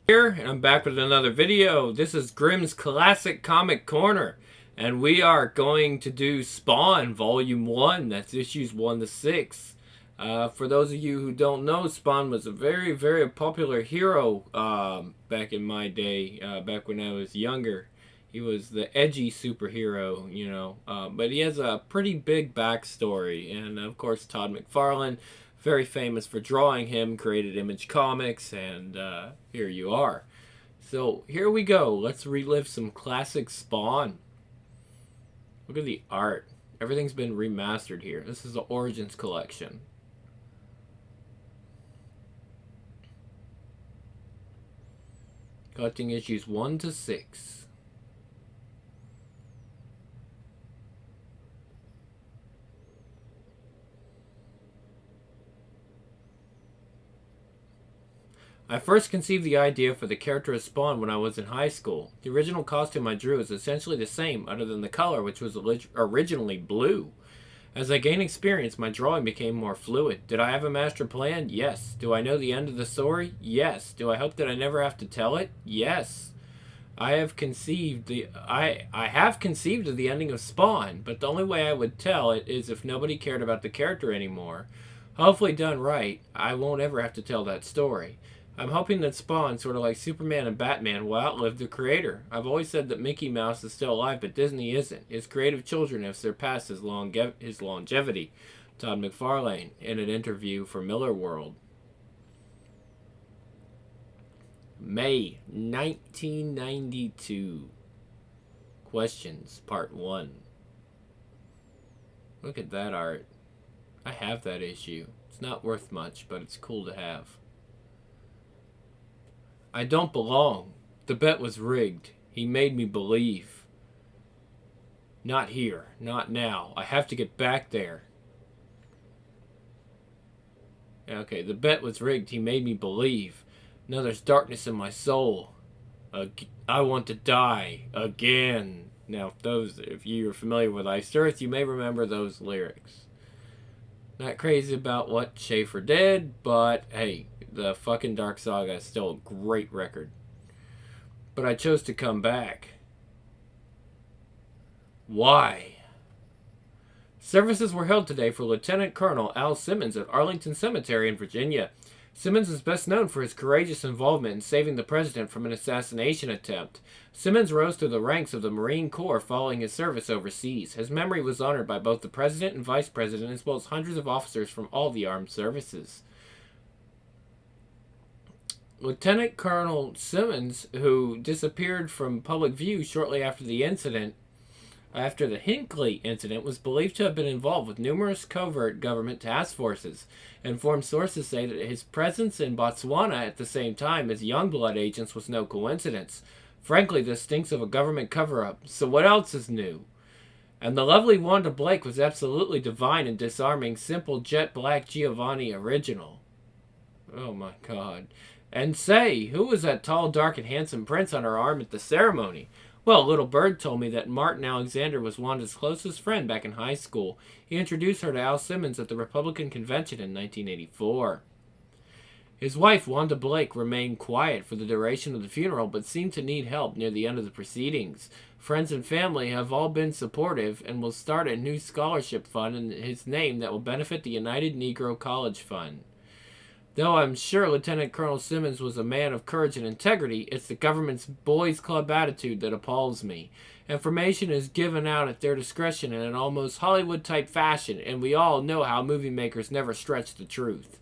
Here, and I'm back with another video. This is Grimm's Classic Comic Corner, and we are going to do Spawn Volume 1. That's issues 1 to 6. For those of you who don't know, Spawn was a very, very popular hero back in my day, back when I was younger. He was the edgy superhero, you know, but he has a pretty big backstory, and of course Todd McFarlane, very famous for drawing him, created Image Comics, and here you are. So here we go. Let's relive some classic Spawn. Look at the art. Everything's been remastered here. This is the Origins collection. Collecting issues 1 to 6. I first conceived the idea for the character of Spawn when I was in high school. The original costume I drew is essentially the same, other than the color, which was originally blue. As I gained experience, my drawing became more fluid. Did I have a master plan? Yes. Do I know the end of the story? Yes. Do I hope that I never have to tell it? Yes. I have conceived of the ending of Spawn, but the only way I would tell it is if nobody cared about the character anymore. Hopefully done right, I won't ever have to tell that story. I'm hoping that Spawn, sort of like Superman and Batman, will outlive the creator. I've always said that Mickey Mouse is still alive, but Disney isn't. His creative children have surpassed his longevity. Todd McFarlane, in an interview for Miller World. May 1992. Questions, Part 1. Look at that art. I have that issue. It's not worth much, but it's cool to have. I don't belong. The bet was rigged. He made me believe. Not here. Not now. I have to get back there. Okay, the bet was rigged. He made me believe. Now there's darkness in my soul. I want to die. Again. Now, if you're familiar with Iced Earth, you may remember those lyrics. Not crazy about what Schaefer did, but hey, the fucking Dark Saga is still a great record. But I chose to come back. Why? Services were held today for Lieutenant Colonel Al Simmons at Arlington Cemetery in Virginia. Simmons is best known for his courageous involvement in saving the president from an assassination attempt. Simmons rose through the ranks of the Marine Corps following his service overseas. His memory was honored by both the president and vice president, as well as hundreds of officers from all the armed services. Lieutenant Colonel Simmons, who disappeared from public view shortly after the Hinckley incident, was believed to have been involved with numerous covert government task forces. Informed sources say that his presence in Botswana at the same time as Youngblood agents was no coincidence. Frankly, this stinks of a government cover-up, so what else is new? And the lovely Wanda Blake was absolutely divine and disarming, simple jet black Giovanni original. Oh my god. And say, who was that tall, dark, and handsome prince on her arm at the ceremony? Well, Little Bird told me that Martin Alexander was Wanda's closest friend back in high school. He introduced her to Al Simmons at the Republican Convention in 1984. His wife, Wanda Blake, remained quiet for the duration of the funeral, but seemed to need help near the end of the proceedings. Friends and family have all been supportive and will start a new scholarship fund in his name that will benefit the United Negro College Fund. Though I'm sure Lieutenant Colonel Simmons was a man of courage and integrity, it's the government's boys' club attitude that appalls me. Information is given out at their discretion in an almost Hollywood-type fashion, and we all know how movie makers never stretch the truth.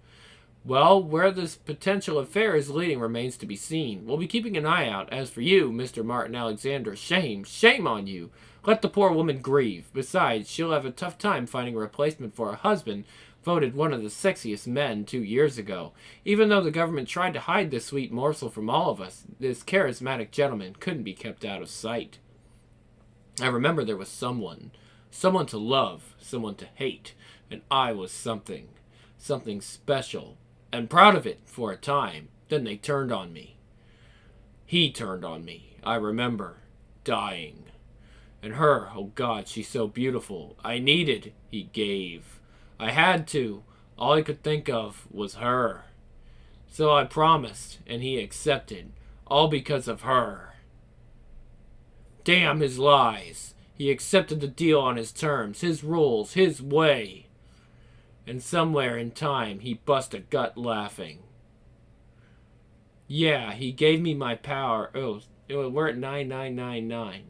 Well, where this potential affair is leading remains to be seen. We'll be keeping an eye out. As for you, Mr. Martin Alexander, shame on you. Let the poor woman grieve. Besides, she'll have a tough time finding a replacement for a husband voted one of the sexiest men 2 years ago. Even though the government tried to hide this sweet morsel from all of us, this charismatic gentleman couldn't be kept out of sight. I remember there was someone to love, someone to hate, and I was something special, and proud of it for a time. Then they turned on me. He turned on me. I remember dying. And her, oh God, she's so beautiful. He gave. I had to. All I could think of was her. So I promised, and he accepted. All because of her. Damn his lies. He accepted the deal on his terms, his rules, his way. And somewhere in time, he bust a gut laughing. Yeah, he gave me my power. Oh, we're at 9999.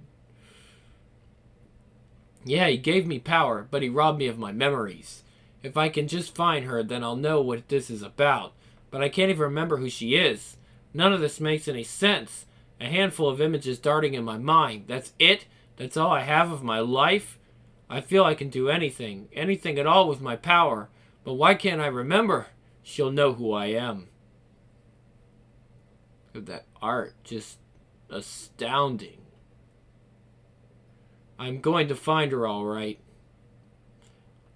Yeah, he gave me power, but he robbed me of my memories. If I can just find her, then I'll know what this is about. But I can't even remember who she is. None of this makes any sense. A handful of images darting in my mind. That's it? That's all I have of my life? I feel I can do anything. Anything at all with my power. But why can't I remember? She'll know who I am. That art, just astounding. I'm going to find her, all right.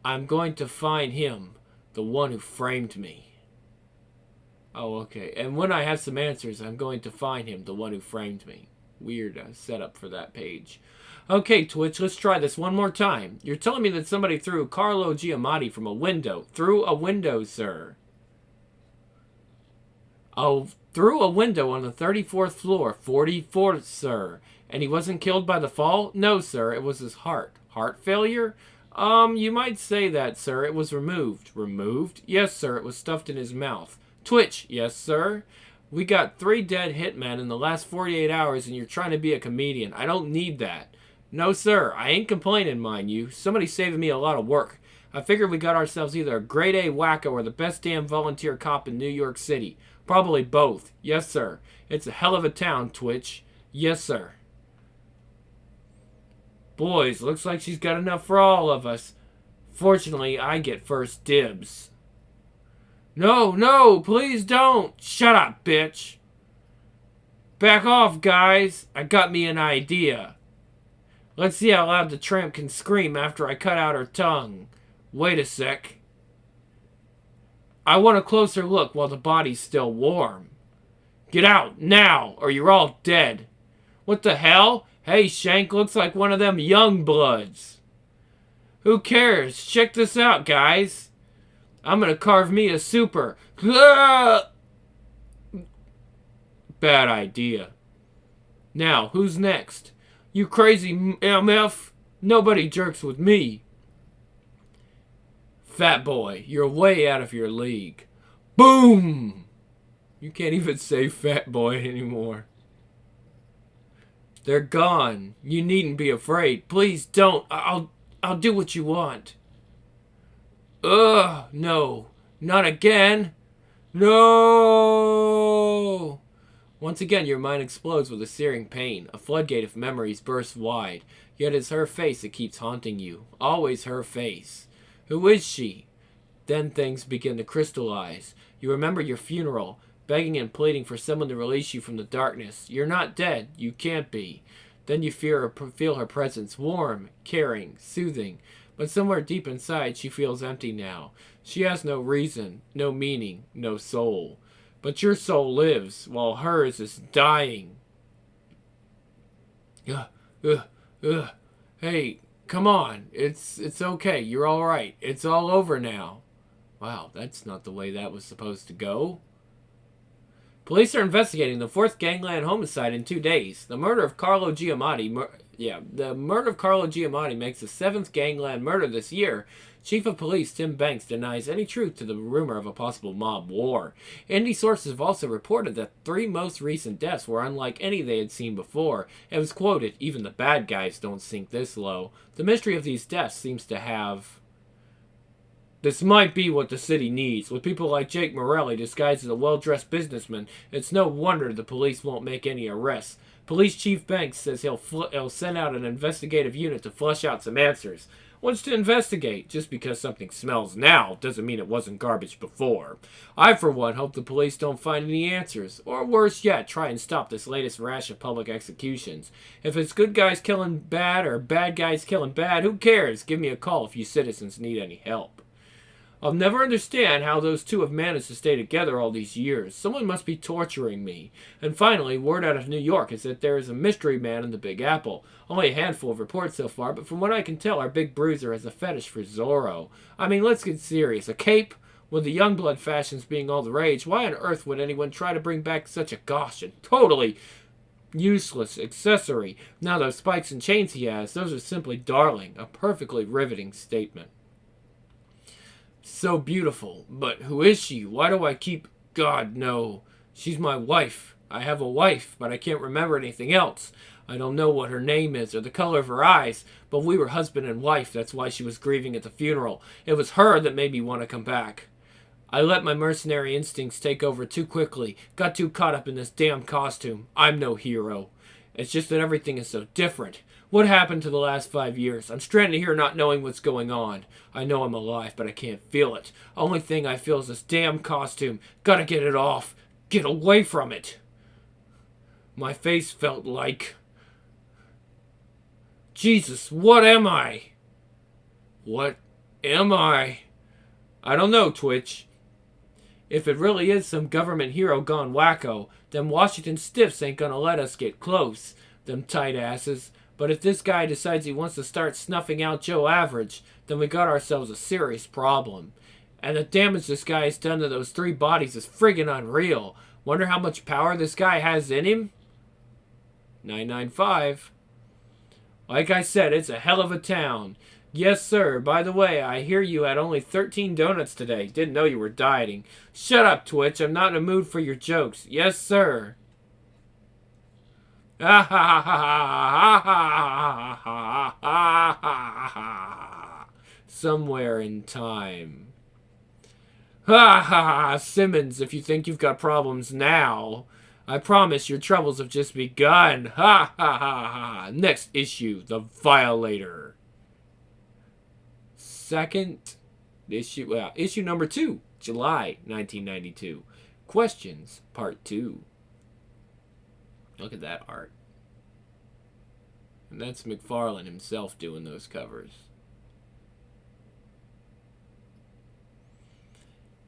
I'm going to find him, the one who framed me. Oh, okay. And when I have some answers, I'm going to find him, the one who framed me. Weird setup for that page. Okay, Twitch, let's try this one more time. You're telling me that somebody threw Carlo Giamatti from a window. Through a window, sir. Oh, through a window on the 34th floor. 44th, sir. And he wasn't killed by the fall? No, sir. It was his heart. Heart failure? You might say that, sir. It was removed. Removed? Yes, sir. It was stuffed in his mouth. Twitch? Yes, sir. We got 3 dead hitmen in the last 48 hours and you're trying to be a comedian. I don't need that. No, sir. I ain't complaining, mind you. Somebody's saving me a lot of work. I figured we got ourselves either a grade A wacko or the best damn volunteer cop in New York City. Probably both. Yes, sir. It's a hell of a town, Twitch. Yes, sir. Boys, looks like she's got enough for all of us. Fortunately, I get first dibs. No, no, please don't. Shut up, bitch. Back off, guys. I got me an idea. Let's see how loud the tramp can scream after I cut out her tongue. Wait a sec. I want a closer look while the body's still warm. Get out, now, or you're all dead. What the hell? Hey, Shank looks like one of them young bloods. Who cares? Check this out, guys. I'm gonna carve me a super. Bad idea. Now, who's next? You crazy MF? Nobody jerks with me. Fat boy, you're way out of your league. Boom! You can't even say fat boy anymore. They're gone. You needn't be afraid. Please don't. I'll do what you want. Ugh, no. Not again. No! Once again, your mind explodes with a searing pain. A floodgate of memories bursts wide. Yet it's her face that keeps haunting you. Always her face. Who is she? Then things begin to crystallize. You remember your funeral, begging and pleading for someone to release you from the darkness. You're not dead. You can't be. Then you feel her presence, warm, caring, soothing. But somewhere deep inside, she feels empty now. She has no reason, no meaning, no soul. But your soul lives, while hers is dying. Hey, come on. It's okay. You're all right. It's all over now. Wow, that's not the way that was supposed to go. Police are investigating the 4th gangland homicide in 2 days. The murder of Carlo Giamatti. The murder of Carlo Giamatti makes the 7th gangland murder this year. Chief of Police Tim Banks denies any truth to the rumor of a possible mob war. Indie sources have also reported that 3 most recent deaths were unlike any they had seen before. It was quoted, "Even the bad guys don't sink this low." The mystery of these deaths seems to have... This might be what the city needs. With people like Jake Morelli disguised as a well-dressed businessman, it's no wonder the police won't make any arrests. Police Chief Banks says he'll send out an investigative unit to flush out some answers. What's to investigate? Just because something smells now doesn't mean it wasn't garbage before. I, for one, hope the police don't find any answers. Or worse yet, try and stop this latest rash of public executions. If it's good guys killing bad or bad guys killing bad, who cares? Give me a call if you citizens need any help. I'll never understand how those two have managed to stay together all these years. Someone must be torturing me. And finally, word out of New York is that there is a mystery man in the Big Apple. Only a handful of reports so far, but from what I can tell, our big bruiser has a fetish for Zorro. I mean, let's get serious. A cape? With the Youngblood fashions being all the rage, why on earth would anyone try to bring back such a gosh and totally useless accessory? Now those spikes and chains he has, those are simply darling. A perfectly riveting statement. So beautiful. But who is she? Why do I keep... God, no. She's my wife. I have a wife, but I can't remember anything else. I don't know what her name is or the color of her eyes, but we were husband and wife. That's why she was grieving at the funeral. It was her that made me want to come back. I let my mercenary instincts take over too quickly. Got too caught up in this damn costume. I'm no hero. It's just that everything is so different. What happened to the last 5 years? I'm stranded here not knowing what's going on. I know I'm alive, but I can't feel it. Only thing I feel is this damn costume. Gotta get it off. Get away from it. My face felt like... Jesus, what am I? What am I? I don't know, Twitch. If it really is some government hero gone wacko, them Washington stiffs ain't gonna let us get close. Them tight asses. But if this guy decides he wants to start snuffing out Joe Average, then we got ourselves a serious problem. And the damage this guy has done to those 3 bodies is friggin' unreal. Wonder how much power this guy has in him? 995. Like I said, it's a hell of a town. Yes, sir. By the way, I hear you had only 13 donuts today. Didn't know you were dieting. Shut up, Twitch. I'm not in a mood for your jokes. Yes, sir. Ah ha ha ha ha ha ha ha. Somewhere in time. Ha ha ha. Simmons, if you think you've got problems now, I promise your troubles have just begun. Ha ha ha ha. Next issue, The Violator. Second issue, well, issue number 2, July 1992. Questions, part 2. Look at that art. And that's McFarlane himself doing those covers.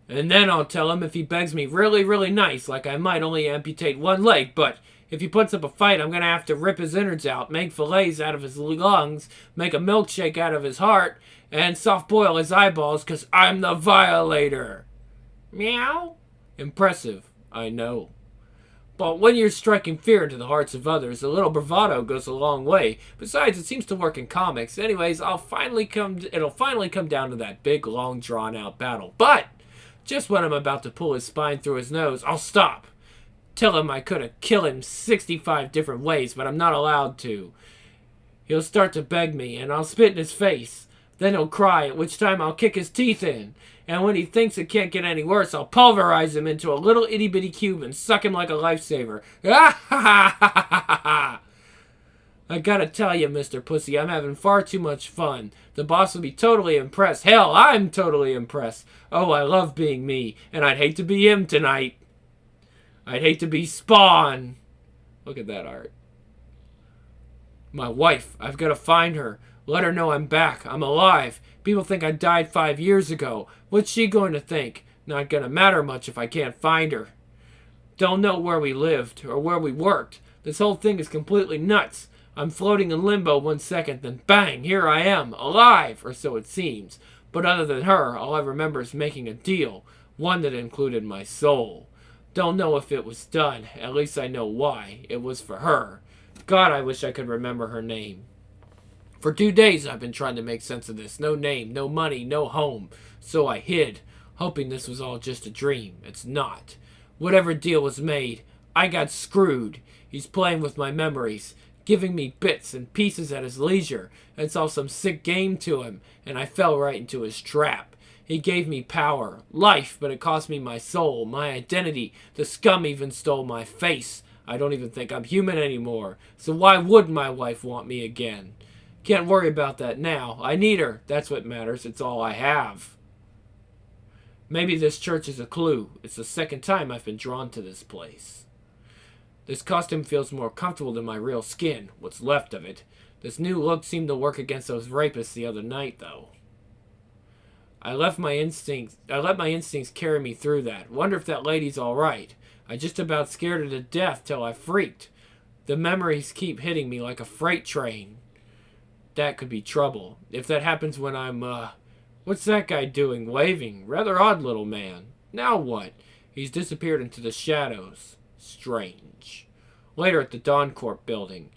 And then I'll tell him if he begs me really, really nice, like I might only amputate 1 leg, but if he puts up a fight, I'm going to have to rip his innards out, make fillets out of his lungs, make a milkshake out of his heart, and soft boil his eyeballs, because I'm the Violator. Meow. Impressive, I know. But when you're striking fear into the hearts of others, a little bravado goes a long way. Besides, it seems to work in comics. Anyways, it'll finally come down to that big, long, drawn-out battle. But just when I'm about to pull his spine through his nose, I'll stop. Tell him I could have killed him 65 different ways, but I'm not allowed to. He'll start to beg me, and I'll spit in his face. Then he'll cry, at which time I'll kick his teeth in. And when he thinks it can't get any worse, I'll pulverize him into a little itty-bitty cube and suck him like a lifesaver. Ah ha ha ha ha ha! I gotta tell you, Mr. Pussy, I'm having far too much fun. The boss will be totally impressed. Hell, I'm totally impressed. Oh, I love being me, and I'd hate to be him tonight. I'd hate to be Spawn. Look at that art. My wife, I've got to find her. Let her know I'm back. I'm alive. People think I died 5 years ago. What's she going to think? Not going to matter much if I can't find her. Don't know where we lived or where we worked. This whole thing is completely nuts. I'm floating in limbo 1 second, then bang, here I am, alive, or so it seems. But other than her, all I remember is making a deal, one that included my soul. Don't know if it was done, at least I know why. It was for her. God, I wish I could remember her name. For 2 days I've been trying to make sense of this. No name, no money, no home. So I hid, hoping this was all just a dream. It's not. Whatever deal was made, I got screwed. He's playing with my memories, giving me bits and pieces at his leisure. It's all some sick game to him, and I fell right into his trap. He gave me power, life, but it cost me my soul, my identity. The scum even stole my face. I don't even think I'm human anymore. So why would my wife want me again? Can't worry about that now. I need her. That's what matters. It's all I have. Maybe this church is a clue. It's the second time I've been drawn to this place. This costume feels more comfortable than my real skin, what's left of it. This new look seemed to work against those rapists the other night, though. I let my instincts carry me through that. Wonder if that lady's all right. I just about scared her to death till I freaked. The memories keep hitting me like a freight train. That could be trouble. If that happens when I'm, What's that guy doing, waving? Rather odd little man. Now what? He's disappeared into the shadows. Strange. Later at the Dawn Corp building.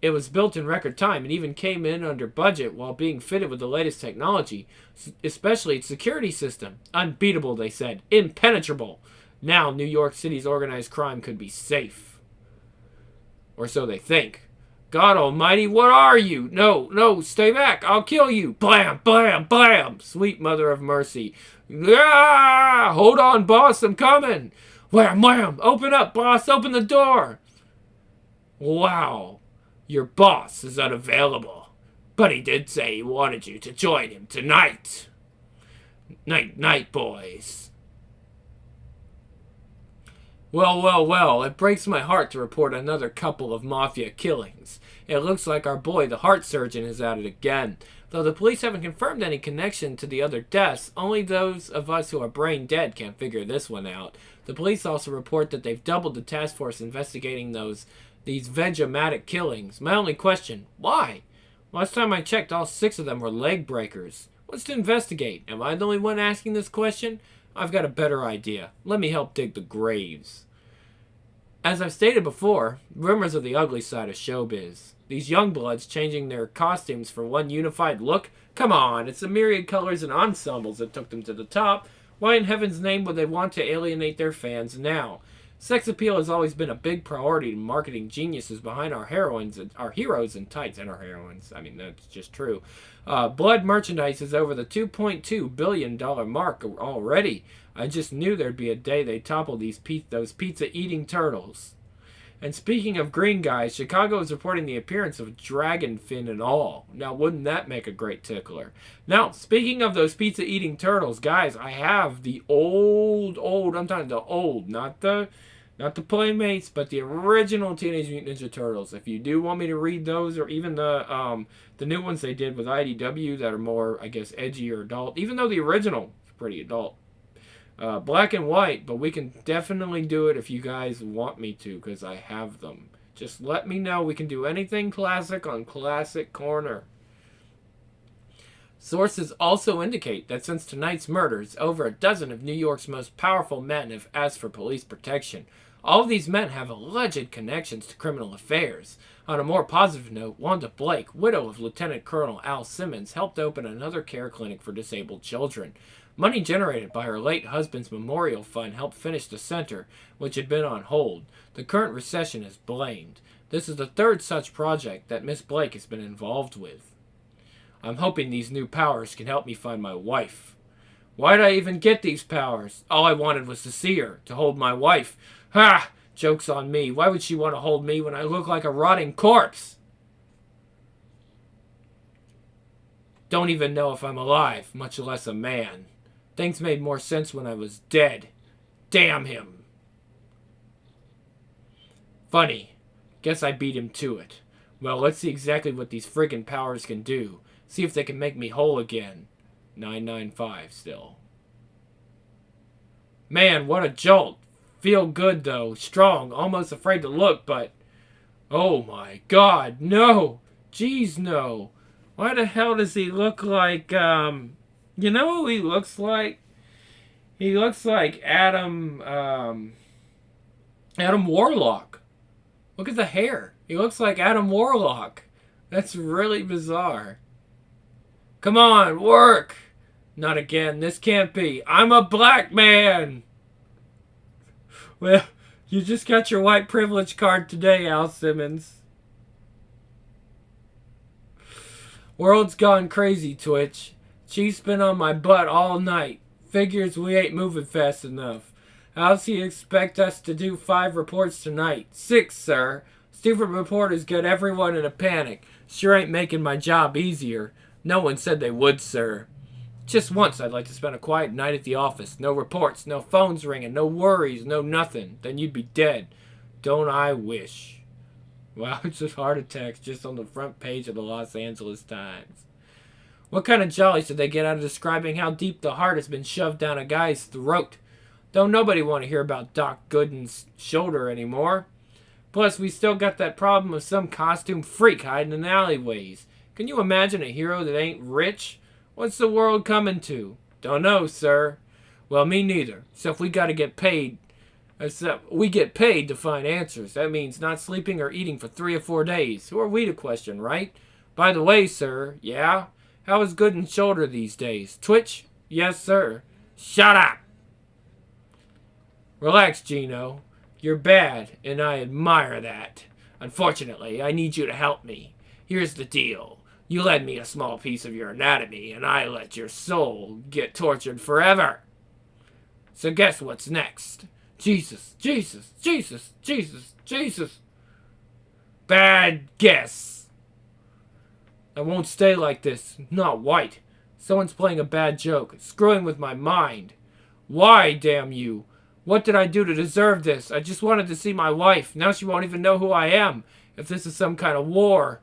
It was built in record time and even came in under budget while being fitted with the latest technology, especially its security system. Unbeatable, they said. Impenetrable. Now New York City's organized crime could be safe. Or so they think. God almighty, what are you? No, no, stay back. I'll kill you. Blam, blam, blam. Sweet mother of mercy. Ah! Hold on, boss, I'm coming. Wham, wham. Open up, boss. Open the door. Wow. Your boss is unavailable. But he did say he wanted you to join him tonight. Night, night, boys. Well, well, well, it breaks my heart to report another couple of mafia killings. It looks like our boy, the heart surgeon, is at it again. Though the police haven't confirmed any connection to the other deaths, only those of us who are brain dead can't figure this one out. The police also report that they've doubled the task force investigating these Vegematic killings. My only question, why? Last time I checked, all 6 of them were leg breakers. What's to investigate? Am I the only one asking this question? I've got a better idea. Let me help dig the graves. As I've stated before, rumors of the ugly side of showbiz. These young bloods changing their costumes for one unified look? Come on, it's the myriad colors and ensembles that took them to the top. Why in heaven's name would they want to alienate their fans now? Sex appeal has always been a big priority to marketing geniuses behind our heroines, our heroes in tights, and our heroines. I mean, that's just true. Blood merchandise is over the $2.2 billion mark already. I just knew there'd be a day they topple those pizza-eating turtles. And speaking of green guys, Chicago is reporting the appearance of dragon fin and all. Now, wouldn't that make a great tickler? Now, speaking of those pizza-eating turtles, guys, I have the old, I'm talking the old, not the Playmates, but the original Teenage Mutant Ninja Turtles. If you do want me to read those, or even the new ones they did with IDW that are more, I guess, edgy or adult, even though the original is pretty adult. Black and white, but we can definitely do it if you guys want me to, because I have them. Just let me know. We can do anything classic on Classic Corner. Sources also indicate that since tonight's murders, over a dozen of New York's most powerful men have asked for police protection. All of these men have alleged connections to criminal affairs. On a more positive note, Wanda Blake, widow of Lieutenant Colonel Al Simmons, helped open another care clinic for disabled children. Money generated by her late husband's memorial fund helped finish the center, which had been on hold. The current recession is blamed. This is the 3rd such project that Miss Blake has been involved with. I'm hoping these new powers can help me find my wife. Why'd I even get these powers? All I wanted was to see her, to hold my wife. Ha! Joke's on me. Why would she want to hold me when I look like a rotting corpse? Don't even know if I'm alive, much less a man. Things made more sense when I was dead. Damn him. Funny. Guess I beat him to it. Well, let's see exactly what these friggin' powers can do. See if they can make me whole again. 995 still. Man, what a jolt. Feel good, though. Strong. Almost afraid to look, but... Oh, my God. No. Jeez, no. Why the hell does he look like, You know who he looks like? He looks like Adam Warlock. Look at the hair. He looks like Adam Warlock. That's really bizarre. Come on, work. Not again. This can't be. I'm a black man. Well, you just got your white privilege card today, Al Simmons. World's gone crazy, Twitch. Chief's been on my butt all night. Figures we ain't moving fast enough. How's he expect us to do 5 reports tonight? 6, sir. Stupid reporters get everyone in a panic. Sure ain't making my job easier. No one said they would, sir. Just once I'd like to spend a quiet night at the office. No reports, no phones ringing, no worries, no nothing. Then you'd be dead. Don't I wish. Wow, it's just heart attacks just on the front page of the Los Angeles Times. What kind of jollies did they get out of describing how deep the heart has been shoved down a guy's throat? Don't nobody want to hear about Doc Gooden's shoulder anymore. Plus, we still got that problem of some costume freak hiding in alleyways. Can you imagine a hero that ain't rich? What's the world coming to? Don't know, sir. Well, me neither. So if we gotta get paid, we get paid to find answers. That means not sleeping or eating for 3 or 4 days. Who are we to question, right? By the way, sir, yeah? How is Good and Shoulder these days? Twitch? Yes, sir. Shut up! Relax, Gino. You're bad, and I admire that. Unfortunately, I need you to help me. Here's the deal. You lend me a small piece of your anatomy, and I let your soul get tortured forever. So guess what's next? Jesus, Jesus, Jesus, Jesus, Jesus. Bad guess. I won't stay like this. Not white. Someone's playing a bad joke. Screwing with my mind. Why, damn you? What did I do to deserve this? I just wanted to see my wife. Now she won't even know who I am. If this is some kind of war,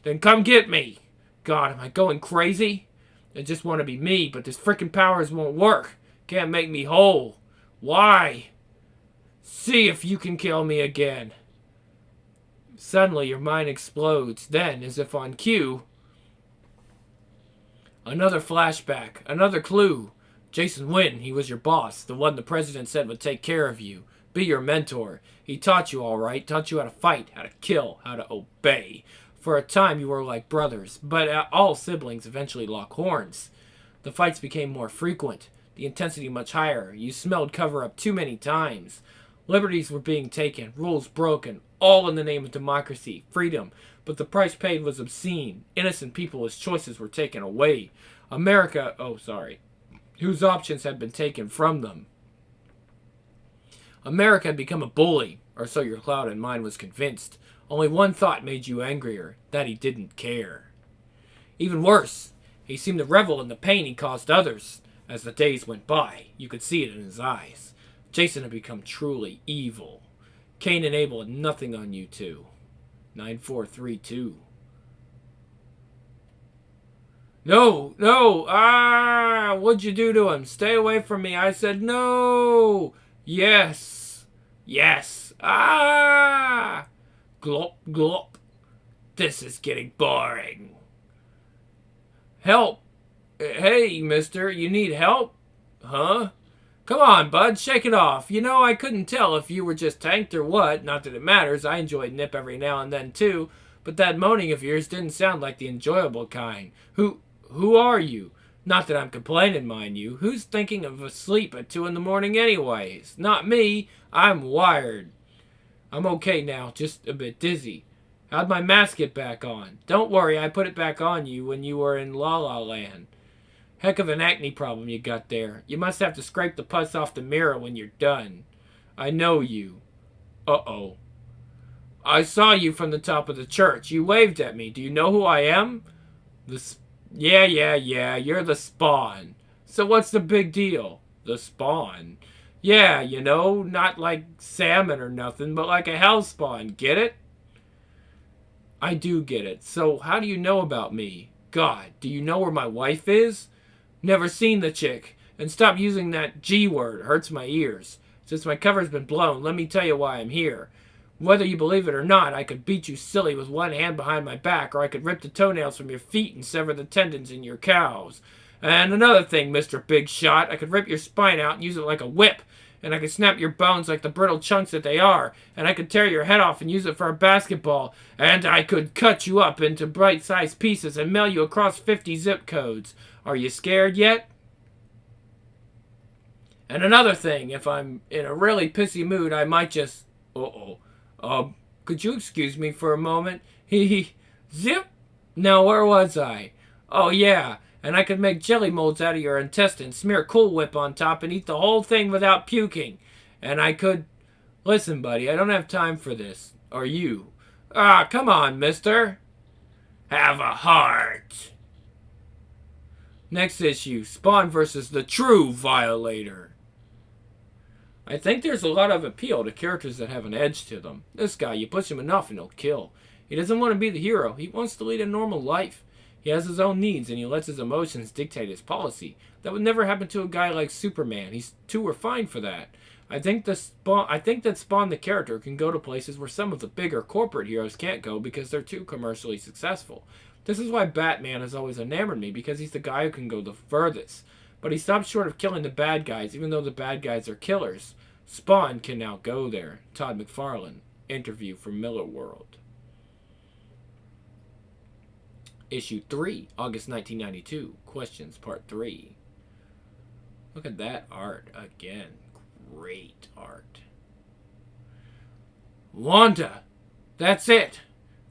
then come get me. God, am I going crazy? I just want to be me, but this frickin' powers won't work. Can't make me whole. Why? See if you can kill me again. Suddenly, your mind explodes. Then, as if on cue, another flashback. Another clue. Jason Wynn, he was your boss. The one the president said would take care of you. Be your mentor. He taught you all right. Taught you how to fight, how to kill, how to obey. For a time, you were like brothers. But all siblings eventually lock horns. The fights became more frequent. The intensity much higher. You smelled cover-up too many times. Liberties were being taken, rules broken, all in the name of democracy, freedom. But the price paid was obscene. Innocent people's choices were taken away. Whose options had been taken from them. America had become a bully, or so your cloud and mind was convinced. Only one thought made you angrier, that he didn't care. Even worse, he seemed to revel in the pain he caused others. As the days went by, you could see it in his eyes. Jason had become truly evil. Cain and Abel had nothing on you two. 9432. No! What'd you do to him? Stay away from me. I said no! Yes! Glop, glop. This is getting boring. Help! Hey, mister, you need help? Huh? Come on, bud, shake it off. You know, I couldn't tell if you were just tanked or what. Not that it matters. I enjoy a nip every now and then, too. But that moaning of yours didn't sound like the enjoyable kind. Who are you? Not that I'm complaining, mind you. Who's thinking of asleep at 2 in the morning anyways? Not me. I'm wired. I'm okay now, just a bit dizzy. How'd my mask get back on? Don't worry, I put it back on you when you were in La La Land. Heck of an acne problem you got there. You must have to scrape the pus off the mirror when you're done. I know you. Uh-oh. I saw you from the top of the church. You waved at me. Do you know who I am? Yeah. You're the Spawn. So what's the big deal? The Spawn. Yeah, you know, not like salmon or nothing, but like a hell spawn. Get it? I do get it. So how do you know about me? God, do you know where my wife is? Never seen the chick. And stop using that G word. It hurts my ears. Since my cover's been blown, let me tell you why I'm here. Whether you believe it or not, I could beat you silly with one hand behind my back, or I could rip the toenails from your feet and sever the tendons in your cows. And another thing, Mr. Big Shot, I could rip your spine out and use it like a whip. And I could snap your bones like the brittle chunks that they are. And I could tear your head off and use it for a basketball. And I could cut you up into bite-sized pieces and mail you across 50 zip codes. Are you scared yet? And another thing, if I'm in a really pissy mood, I might just... could you excuse me for a moment? Zip! Now, where was I? Oh, yeah. And I could make jelly molds out of your intestines, smear Cool Whip on top, and eat the whole thing without puking. And I could... Listen, buddy, I don't have time for this. Or you. Ah, come on, mister. Have a heart. Next issue, Spawn versus the true Violator. I think there's a lot of appeal to characters that have an edge to them. This guy, you push him enough and he'll kill. He doesn't want to be the hero. He wants to lead a normal life. He has his own needs, and he lets his emotions dictate his policy. That would never happen to a guy like Superman. He's too refined for that. I think that Spawn the character can go to places where some of the bigger corporate heroes can't go because they're too commercially successful. This is why Batman has always enamored me, because he's the guy who can go the furthest. But he stopped short of killing the bad guys, even though the bad guys are killers. Spawn can now go there. Todd McFarlane. Interview from Miller World. Issue 3, August 1992. Questions, Part 3. Look at that art again. Great art. Wanda! That's it!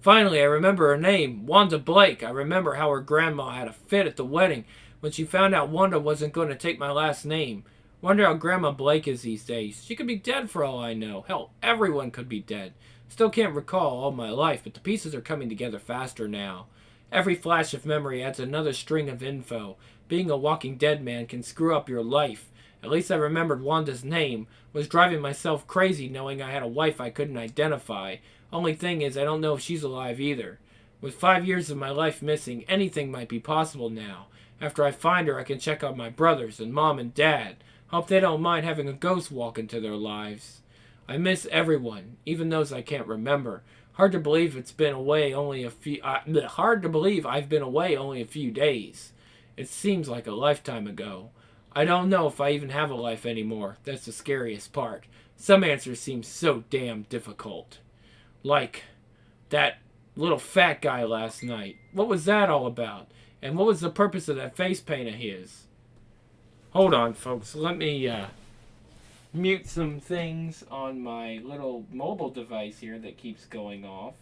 Finally, I remember her name, Wanda Blake. I remember how her grandma had a fit at the wedding when she found out Wanda wasn't going to take my last name. Wonder how Grandma Blake is these days. She could be dead for all I know. Hell, everyone could be dead. Still can't recall all my life, but the pieces are coming together faster now. Every flash of memory adds another string of info. Being a walking dead man can screw up your life. At least I remembered Wanda's name. Was driving myself crazy knowing I had a wife I couldn't identify. Only thing is, I don't know if she's alive either. With 5 years of my life missing, anything might be possible now. After I find her, I can check on my brothers and Mom and Dad. Hope they don't mind having a ghost walk into their lives. I miss everyone, even those I can't remember. Hard to believe it's been away only a few. Hard to believe I've been away only a few days. It seems like a lifetime ago. I don't know if I even have a life anymore. That's the scariest part. Some answers seem so damn difficult. Like that little fat guy last night. What was that all about? And what was the purpose of that face paint of his? Hold on, folks. Let me mute some things on my little mobile device here that keeps going off.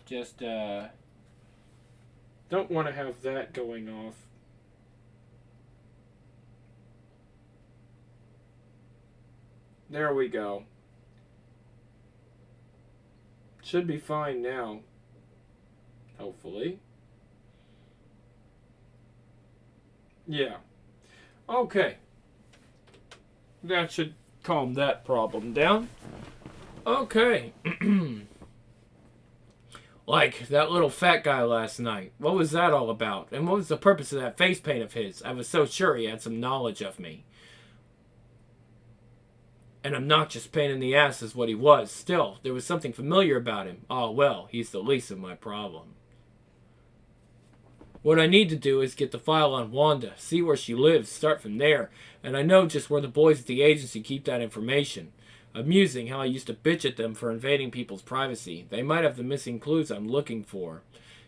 Just don't want to have that going off. There we go. Should be fine now. Hopefully. Yeah. Okay. That should calm that problem down. Okay. Like that little fat guy last night. What was that all about? And what was the purpose of that face paint of his? I was so sure he had some knowledge of me. An obnoxious pain in the ass is what he was. Still, there was something familiar about him. Oh well, he's the least of my problem. What I need to do is get the file on Wanda, see where she lives, start from there, and I know just where the boys at the agency keep that information. Amusing how I used to bitch at them for invading people's privacy. They might have the missing clues I'm looking for.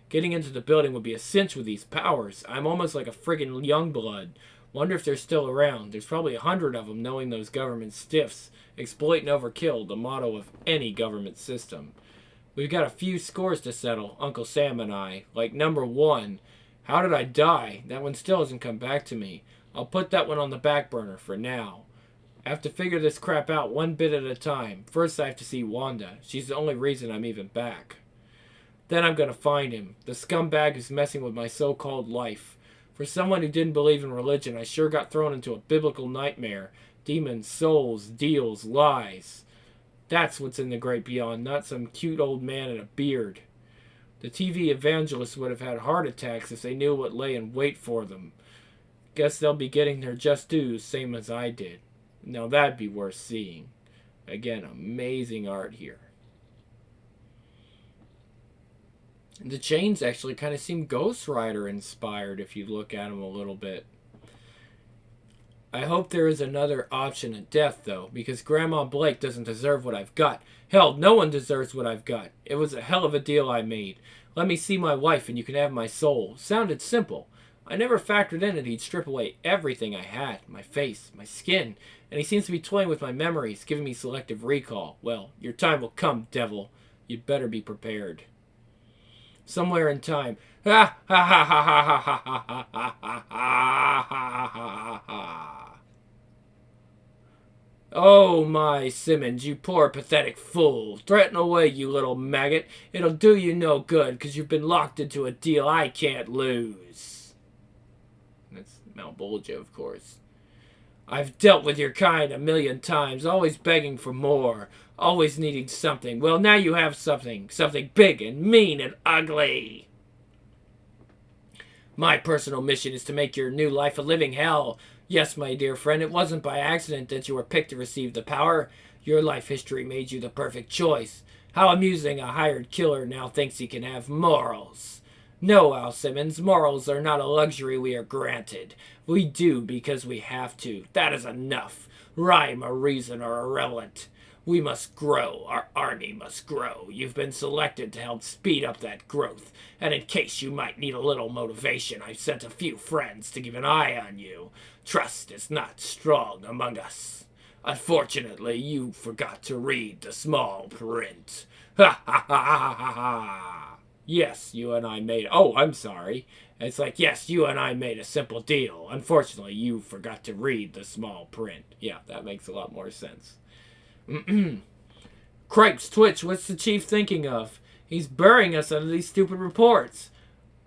Getting into the building would be a cinch with these powers. I'm almost like a friggin' Youngblood. Wonder if they're still around. There's probably 100 of them knowing those government stiffs. Exploit and overkill, the motto of any government system. We've got a few scores to settle, Uncle Sam and I. Like number 1... How did I die? That one still hasn't come back to me. I'll put that one on the back burner for now. I have to figure this crap out one bit at a time. First I have to see Wanda. She's the only reason I'm even back. Then I'm gonna find him. The scumbag who's messing with my so-called life. For someone who didn't believe in religion, I sure got thrown into a biblical nightmare. Demons, souls, deals, lies. That's what's in the great beyond, not some cute old man in a beard. The TV evangelists would have had heart attacks if they knew what lay in wait for them. Guess they'll be getting their just dues, same as I did. Now that'd be worth seeing. Again, amazing art here. The chains actually kind of seem Ghost Rider inspired if you look at them a little bit. I hope there is another option at death, though, because Grandma Blake doesn't deserve what I've got. Hell, no one deserves what I've got. It was a hell of a deal I made. Let me see my wife and you can have my soul. Sounded simple. I never factored in that he'd strip away everything I had. My face, my skin. And he seems to be toying with my memories, giving me selective recall. Well, your time will come, devil. You'd better be prepared. Somewhere in time. Ha ha ha ha ha ha ha ha ha ha ha ha ha. Oh my Simmons, you poor pathetic fool. Threaten away, you little maggot. It'll do you no good, 'cause you've been locked into a deal I can't lose. That's Mount Bolgia, of course. I've dealt with your kind a million times, always begging for more, always needing something. Well, now you have something. Something big and mean and ugly. My personal mission is to make your new life a living hell. Yes, my dear friend, it wasn't by accident that you were picked to receive the power. Your life history made you the perfect choice. How amusing, a hired killer now thinks he can have morals. No, Al Simmons, morals are not a luxury we are granted. We do because we have to. That is enough. Rhyme or reason are irrelevant. We must grow. Our army must grow. You've been selected to help speed up that growth. And in case you might need a little motivation, I've sent a few friends to keep an eye on you. Trust is not strong among us. Unfortunately, you forgot to read the small print. Ha ha ha ha ha ha. Yes, you and I made... Oh, I'm sorry. It's like, yes, you and I made a simple deal. Unfortunately, you forgot to read the small print. Yeah, that makes a lot more sense. Cripes, Twitch, what's the chief thinking of? He's burying us under these stupid reports.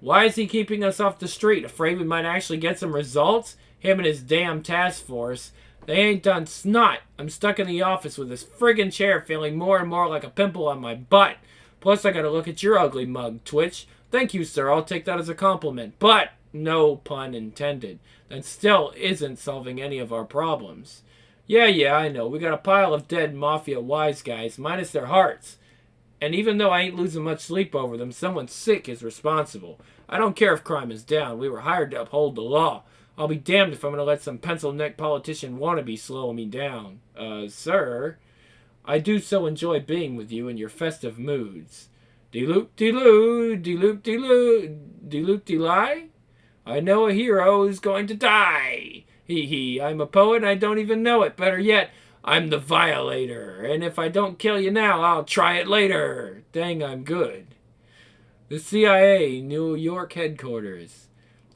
Why is he keeping us off the street? Afraid we might actually get some results? Him and his damn task force. They ain't done snot. I'm stuck in the office with this friggin' chair feeling more and more like a pimple on my butt. Plus, I gotta look at your ugly mug, Twitch. Thank you, sir. I'll take that as a compliment. But, no pun intended. That still isn't solving any of our problems. Yeah, I know. We got a pile of dead mafia wise guys, minus their hearts. And even though I ain't losing much sleep over them, someone sick is responsible. I don't care if crime is down. We were hired to uphold the law. I'll be damned if I'm going to let some pencil-neck politician wannabe slow me down. Sir, I do so enjoy being with you in your festive moods. De-loop-de-loo, de-loop-de-loo, de-loop-de-lie? I know a hero is going to die. Hee, I'm a poet and I don't even know it. Better yet, I'm the Violator. And if I don't kill you now, I'll try it later. Dang, I'm good. The CIA, New York headquarters.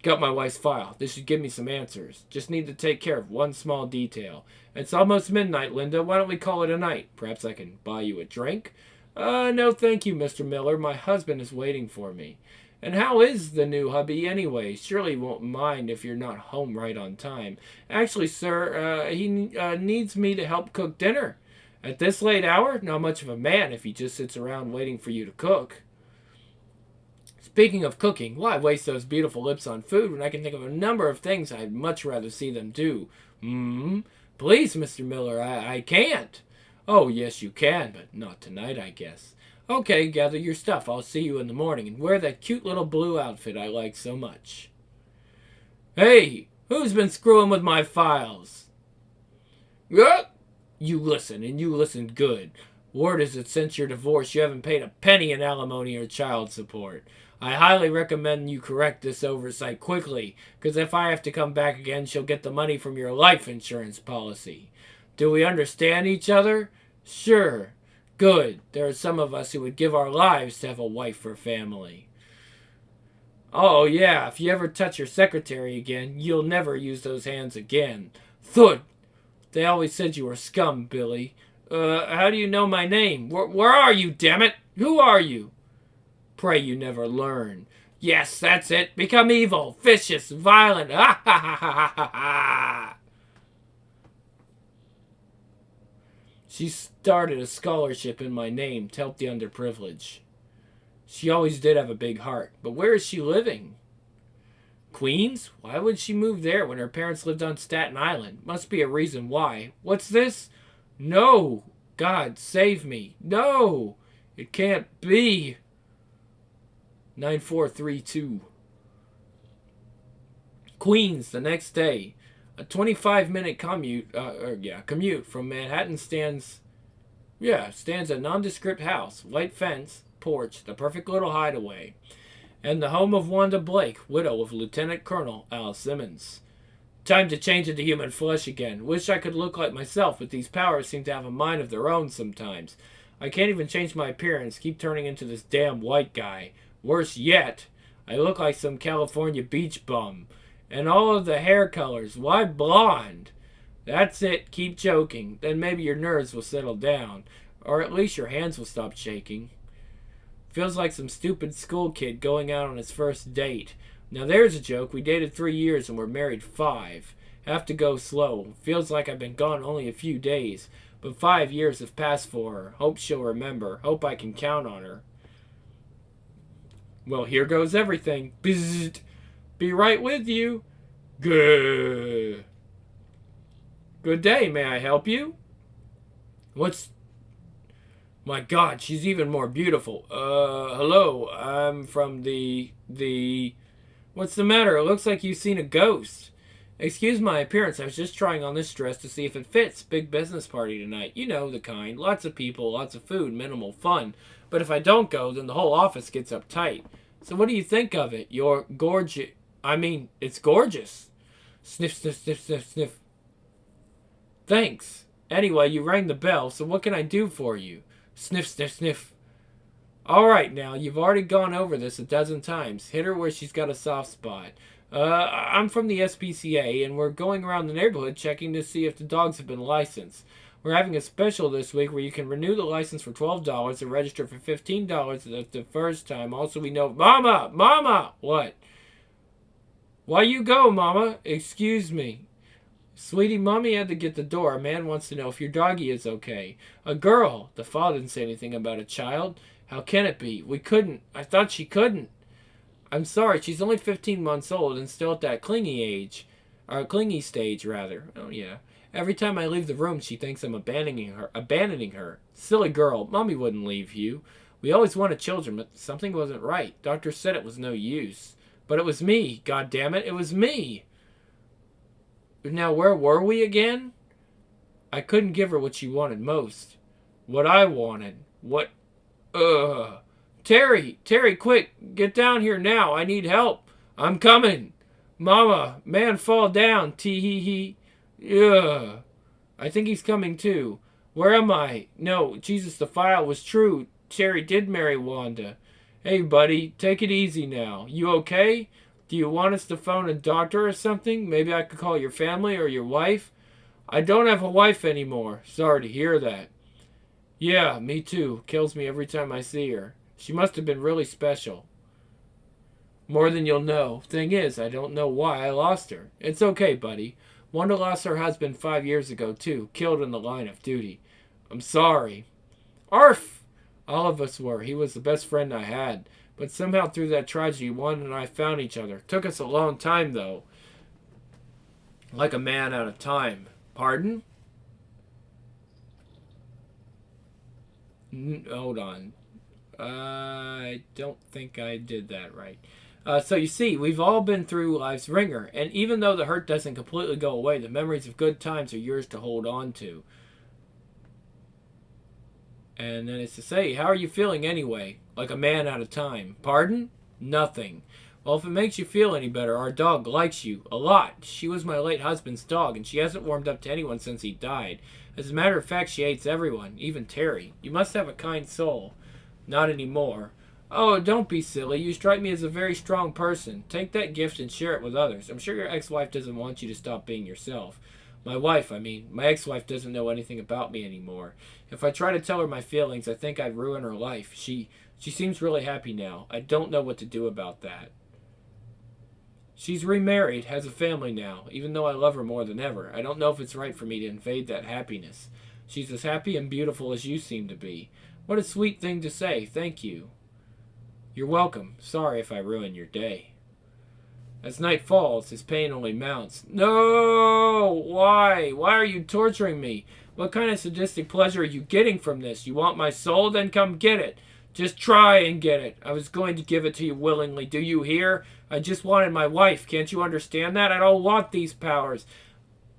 Got my wife's file. This should give me some answers. Just need to take care of one small detail. It's almost midnight, Linda. Why don't we call it a night? Perhaps I can buy you a drink? No thank you, Mr. Miller. My husband is waiting for me. And how is the new hubby anyway? Surely won't mind if you're not home right on time. Actually, sir, he needs me to help cook dinner. At this late hour? Not much of a man if he just sits around waiting for you to cook. Speaking of cooking, why waste those beautiful lips on food when I can think of a number of things I'd much rather see them do? Please, Mr. Miller, I can't. Oh, yes, you can, but not tonight, I guess. Okay, gather your stuff. I'll see you in the morning, and wear that cute little blue outfit I like so much. Hey, who's been screwing with my files? You listen, and you listen good. Word is that since your divorce, you haven't paid a penny in alimony or child support. I highly recommend you correct this oversight quickly, because if I have to come back again, she'll get the money from your life insurance policy. Do we understand each other? Sure. Good. There are some of us who would give our lives to have a wife or family. Oh, yeah, if you ever touch your secretary again, you'll never use those hands again. Thud! They always said you were scum, Billy. How do you know my name? Where are you, damn it? Who are you? Pray you never learn. Yes, that's it. Become evil, vicious, violent. Ha ha ha ha ha ha. She started a scholarship in my name to help the underprivileged. She always did have a big heart, but where is she living? Queens? Why would she move there when her parents lived on Staten Island? Must be a reason why. What's this? No! God, save me. No! It can't be. 9432. Queens, the next day. A 25-minute commute from Manhattan stands a nondescript house, white fence, porch, the perfect little hideaway, and the home of Wanda Blake, widow of Lieutenant Colonel Al Simmons. Time to change into human flesh again. Wish I could look like myself, but these powers seem to have a mind of their own sometimes. I can't even change my appearance, keep turning into this damn white guy. Worse yet, I look like some California beach bum. And all of the hair colors, why blonde? That's it, keep joking. Then maybe your nerves will settle down. Or at least your hands will stop shaking. Feels like some stupid school kid going out on his first date. Now there's a joke. We dated 3 years and we're married 5. Have to go slow. Feels like I've been gone only a few days. But 5 years have passed for her. Hope she'll remember. Hope I can count on her. Well, here goes everything. Bzzzt. Be right with you. Good day, may I help you? My God, she's even more beautiful. Hello, I'm from What's the matter? It looks like you've seen a ghost. Excuse my appearance, I was just trying on this dress to see if it fits. Big business party tonight. You know the kind. Lots of people, lots of food, minimal fun. But if I don't go, then the whole office gets uptight. So what do you think of it? You're gorgeous. I mean, it's gorgeous. Sniff, sniff, sniff, sniff, sniff. Thanks. Anyway, you rang the bell, so what can I do for you? Sniff, sniff, sniff. All right, now, you've already gone over this a dozen times. Hit her where she's got a soft spot. I'm from the SPCA, and we're going around the neighborhood checking to see if the dogs have been licensed. We're having a special this week where you can renew the license for $12 and register for $15 the first time. Also, we know... Mama! Mama! What? Why you go, Mama? Excuse me. Sweetie, Mommy had to get the door. A man wants to know if your doggy is okay. A girl. The father didn't say anything about a child. How can it be? We couldn't. I thought she couldn't. I'm sorry, she's only 15 months old and still at that clingy age. Or clingy stage, rather. Oh, yeah. Every time I leave the room, she thinks I'm abandoning her. Silly girl. Mommy wouldn't leave you. We always wanted children, but something wasn't right. Doctor said it was no use. But it was me. God damn it, it was me. Now, where were we again? I couldn't give her what she wanted most. What I wanted. What... Terry, quick, get down here now. I need help. I'm coming. Mama, man fall down. Tee-hee-hee. Ugh. I think he's coming too. Where am I? No, Jesus, the file was true. Terry did marry Wanda. Hey, buddy, take it easy now. You okay? Do you want us to phone a doctor or something? Maybe I could call your family or your wife? I don't have a wife anymore. Sorry to hear that. Yeah, me too. Kills me every time I see her. She must have been really special. More than you'll know. Thing is, I don't know why I lost her. It's okay, buddy. Wanda lost her husband 5 years ago, too. Killed in the line of duty. I'm sorry. Arf! All of us were. He was the best friend I had. But somehow through that tragedy, Wanda and I found each other. Took us a long time, though. Like a man out of time. Pardon? Hold on. I don't think I did that right. So you see, we've all been through life's ringer, and even though the hurt doesn't completely go away, the memories of good times are yours to hold on to. And then it's to say, how are you feeling anyway? Like a man out of time. Pardon? Nothing. Well, if it makes you feel any better, our dog likes you. A lot. She was my late husband's dog, and she hasn't warmed up to anyone since he died. As a matter of fact, she hates everyone, even Terry. You must have a kind soul. Not anymore. Oh, don't be silly. You strike me as a very strong person. Take that gift and share it with others. I'm sure your ex-wife doesn't want you to stop being yourself. My ex-wife doesn't know anything about me anymore. If I try to tell her my feelings, I think I'd ruin her life. She seems really happy now. I don't know what to do about that. She's remarried, has a family now, even though I love her more than ever. I don't know if it's right for me to invade that happiness. She's as happy and beautiful as you seem to be. What a sweet thing to say. Thank you. You're welcome. Sorry if I ruin your day. As night falls, his pain only mounts. No! Why? Why are you torturing me? What kind of sadistic pleasure are you getting from this? You want my soul? Then come get it. Just try and get it. I was going to give it to you willingly. Do you hear? I just wanted my wife. Can't you understand that? I don't want these powers.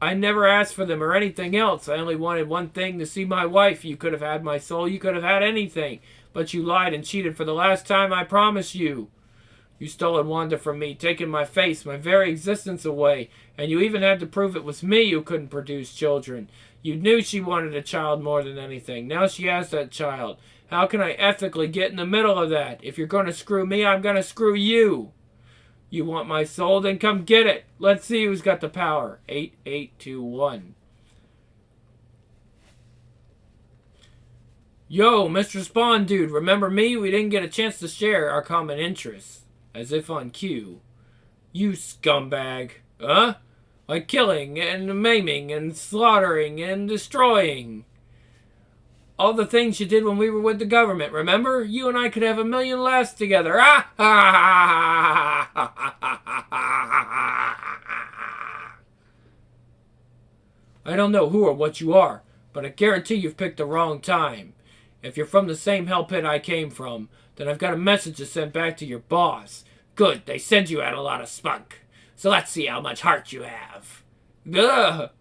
I never asked for them or anything else. I only wanted one thing, to see my wife. You could have had my soul. You could have had anything. But you lied and cheated for the last time, I promise you. You stolen Wanda from me, taken my face, my very existence away. And you even had to prove it was me who couldn't produce children. You knew she wanted a child more than anything. Now she has that child. How can I ethically get in the middle of that? If you're going to screw me, I'm going to screw you. You want my soul? Then come get it. Let's see who's got the power. 8821. Yo, Mr. Spawn dude, remember me? We didn't get a chance to share our common interests. As if on cue. You scumbag. Huh? Like killing and maiming and slaughtering and destroying. All the things you did when we were with the government, remember? You and I could have a million laughs together. Ah! I don't know who or what you are, but I guarantee you've picked the wrong time. If you're from the same hell pit I came from, then I've got a message to send back to your boss. Good, they send you out a lot of spunk. So let's see how much heart you have. Ugh.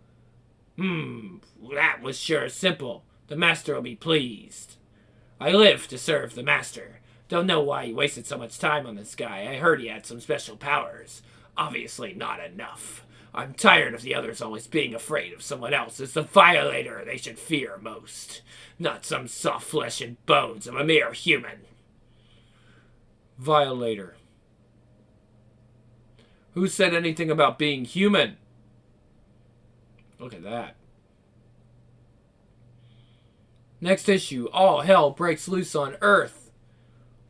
That was sure simple. The master will be pleased. I live to serve the master. Don't know why he wasted so much time on this guy. I heard he had some special powers. Obviously not enough. I'm tired of the others always being afraid of someone else. It's the Violator they should fear most. Not some soft flesh and bones of a mere human. Violator. Who said anything about being human? Look at that. Next issue, all hell breaks loose on Earth.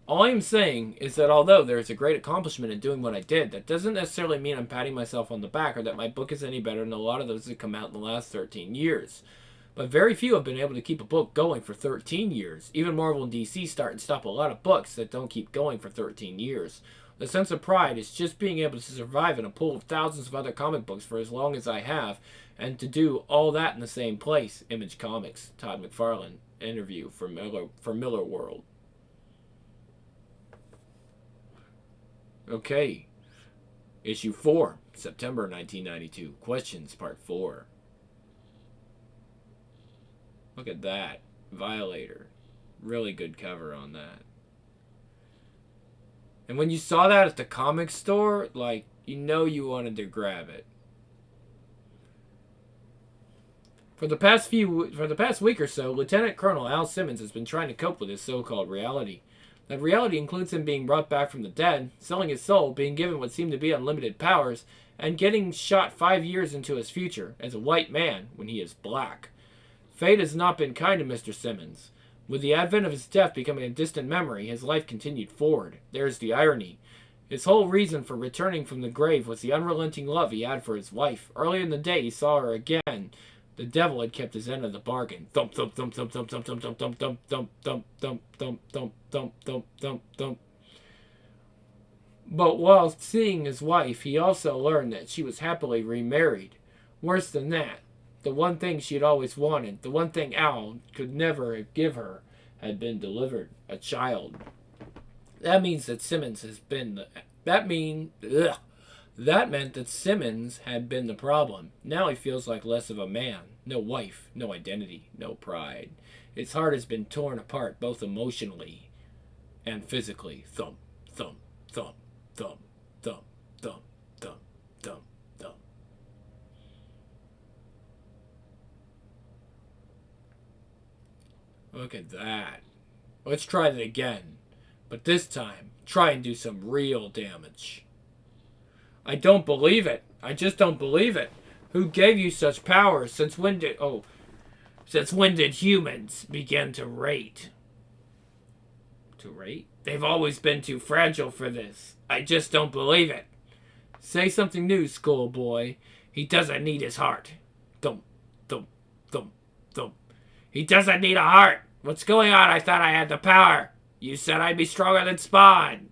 All I'm saying is that although there is a great accomplishment in doing what I did, that doesn't necessarily mean I'm patting myself on the back or that my book is any better than a lot of those that come out in the last 13 years. But very few have been able to keep a book going for 13 years. Even Marvel and DC start and stop a lot of books that don't keep going for 13 years. The sense of pride is just being able to survive in a pool of thousands of other comic books for as long as I have, and to do all that in the same place. Image Comics, Todd McFarlane, interview for Miller World. Okay. Issue 4, September 1992. Questions, Part 4. Look at that. Violator. Really good cover on that. And when you saw that at the comic store, like, you know you wanted to grab it. For the past week or so, Lieutenant Colonel Al Simmons has been trying to cope with his so-called reality. That reality includes him being brought back from the dead, selling his soul, being given what seemed to be unlimited powers, and getting shot 5 years into his future as a white man when he is black. Fate has not been kind to Mr. Simmons. With the advent of his death becoming a distant memory, his life continued forward. There's the irony. His whole reason for returning from the grave was the unrelenting love he had for his wife. Earlier in the day, he saw her again. The devil had kept his end of the bargain. Thump, thump, thump, thump, thump, thump, thump, thump, thump, thump, thump, thump, thump, thump, thump, thump, thump, thump, thump. But while seeing his wife, he also learned that she was happily remarried. Worse than that, the one thing she had always wanted, the one thing Al could never give her, had been delivered, a child. That means that Simmons has been the... That meant that Simmons had been the problem. Now he feels like less of a man. No wife, no identity, no pride. His heart has been torn apart both emotionally and physically. Thump, thump, thump, thump, thump, thump, thump, thump, thump. Look at that. Let's try that again. But this time, try and do some real damage. I don't believe it. I just don't believe it. Who gave you such powers? Since when did humans begin to rate? To rate? They've always been too fragile for this. I just don't believe it. Say something new, schoolboy. He doesn't need his heart. Thump, thump, thump, thump. He doesn't need a heart. What's going on? I thought I had the power. You said I'd be stronger than Spawn.